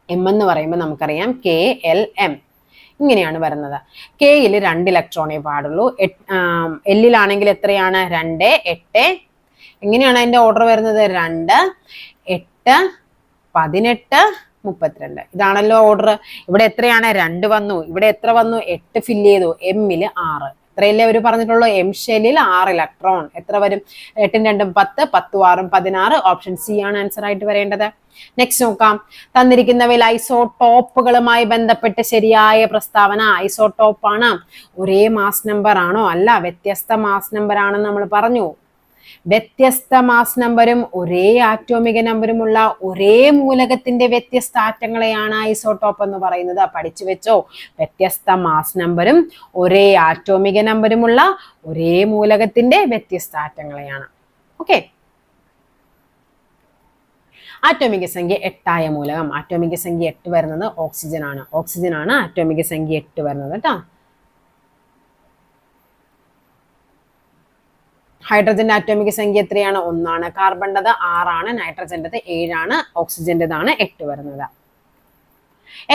Speaker 1: M എന്ന് പറയുമ്പോൾ നമുക്കറിയാം KLM ഇങ്ങനെയാണ് വരുന്നത്. Kയിൽ 2 ഇലക്ട്രോണേ പാടുള്ളൂ. L-ലാണെങ്കിൽ എത്രയാണ്? 2, 8. എങ്ങനെയാണ് അതിന്റെ ഓർഡർ വരുന്നത്? 2, 8, 18, 32. ഇതാണല്ലോ ഓർഡർ. ഇവിടെ എത്രയാണ്? 2 വന്നു. ഇവിടെ എത്ര വന്നു? 8 ഫില്ല് ചെയ്തു. M-ല് 6. ഇത്രയല്ലേ അവർ പറഞ്ഞിട്ടുള്ളൂ? M ഷെല്ലിൽ 6 ഇലക്ട്രോൺ. എത്ര വരും? 8ഉം 2ഉം 10, 10ഉം 6ഉം 16. ഓപ്ഷൻ സി ആണ് ആൻസർ ആയിട്ട് വരേണ്ടത്. നെക്സ്റ്റ് നോക്കാം. തന്നിരിക്കുന്നവയിൽ ഐസോടോപ്പുകളുമായി ബന്ധപ്പെട്ട് ശരിയായ പ്രസ്താവന. ഐസോടോപ്പ് ആണ്. ഒരേ മാസ് നമ്പർ ആണോ? അല്ല, വ്യത്യസ്ത മാസ് നമ്പർ ആണെന്ന് നമ്മൾ പറഞ്ഞു. വ്യത്യസ്ത മാസ് നമ്പരും ഒരേ ആറ്റോമിക നമ്പറുമുള്ള ഒരേ മൂലകത്തിന്റെ വ്യത്യസ്ത ആറ്റങ്ങളെയാണ് ഐസോടോപ്പ് എന്ന് പറയുന്നത്. പഠിച്ചു വെച്ചോ. വ്യത്യസ്ത മാസ് നമ്പരും ഒരേ ആറ്റോമിക നമ്പറുമുള്ള ഒരേ മൂലകത്തിന്റെ വ്യത്യസ്ത ആറ്റങ്ങളെയാണ്. ഓക്കെ. ആറ്റോമിക സംഖ്യ 8 മൂലകം. ആറ്റോമിക സംഖ്യ 8 വരുന്നത് ഓക്സിജൻ ആണ്. ഓക്സിജൻ ആണ് ആറ്റോമിക സംഖ്യ 8 വരുന്നത് കേട്ടോ. ഹൈഡ്രജന്റെ ആറ്റോമിക സംഖ്യ എത്രയാണ്? 1 ആണ്. കാർബണിൻ്റെത് 6 ആണ്, നൈട്രജന്റേത് 7 ആണ്, ഓക്സിജന്റേതാണ് 8 വരുന്നത്.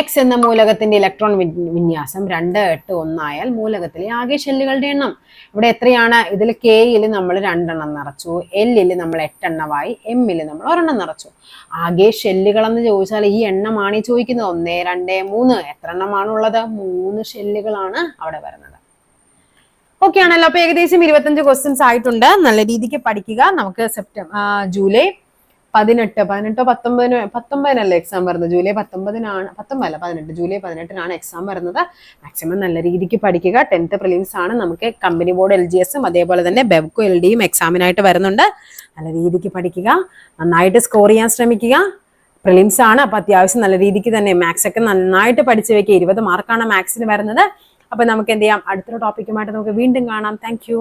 Speaker 1: X എന്ന മൂലകത്തിന്റെ ഇലക്ട്രോൺ വിന്യാസം 2, 8, 1 ആയാൽ മൂലകത്തിലെ ആകെ ഷെല്ലുകളുടെ എണ്ണം. ഇവിടെ എത്രയാണ്? ഇതിൽ Kയിൽ നമ്മൾ 2 എണ്ണം നിറച്ചു, L-ൽ നമ്മൾ 8 എണ്ണമായി, M-ൽ നമ്മൾ 1 എണ്ണം നിറച്ചു. ആകെ ഷെല്ലുകൾ എന്ന് ചോദിച്ചാൽ ഈ എണ്ണമാണ് ഈ ചോദിക്കുന്നത്. 1, 2, 3. എത്ര എണ്ണമാണുള്ളത്? 3 ഷെല്ലുകളാണ് അവിടെ വരുന്നത്. ഓക്കെ ആണല്ലോ. അപ്പൊ ഏകദേശം 25 ക്വസ്റ്റ്യൻസ് ആയിട്ടുണ്ട്. നല്ല രീതിക്ക് പഠിക്കുക. നമുക്ക് ജൂലൈ 18, 19 എക്സാം വരുന്നത്. ജൂലൈ 19-നാണ്, 19 ജൂലൈ 18-നാണ് എക്സാം വരുന്നത്. മാക്സിമം നല്ല രീതിക്ക് പഠിക്കുക. 10th പ്രിലിംസ് ആണ്. നമുക്ക് കമ്പനി ബോർഡ് LGSും അതേപോലെ തന്നെ ബെവ്കോ LDയും എക്സാമിനായിട്ട് വരുന്നുണ്ട്. നല്ല രീതിക്ക് പഠിക്കുക, നന്നായിട്ട് സ്കോർ ചെയ്യാൻ ശ്രമിക്കുക. പ്രിലിംസ് ആണ്. അപ്പൊ അത്യാവശ്യം നല്ല രീതിക്ക് തന്നെ മാത്സ് ഒക്കെ നന്നായിട്ട് പഠിച്ചു വെക്കുക. 20 മാർക്കാണ് മാത്സിന് വരുന്നത്. അപ്പൊ നമുക്ക് എന്ത് ചെയ്യാം? അടുത്തൊരു ടോപ്പിക്കുമായിട്ട് നമുക്ക് വീണ്ടും കാണാം. Thank you.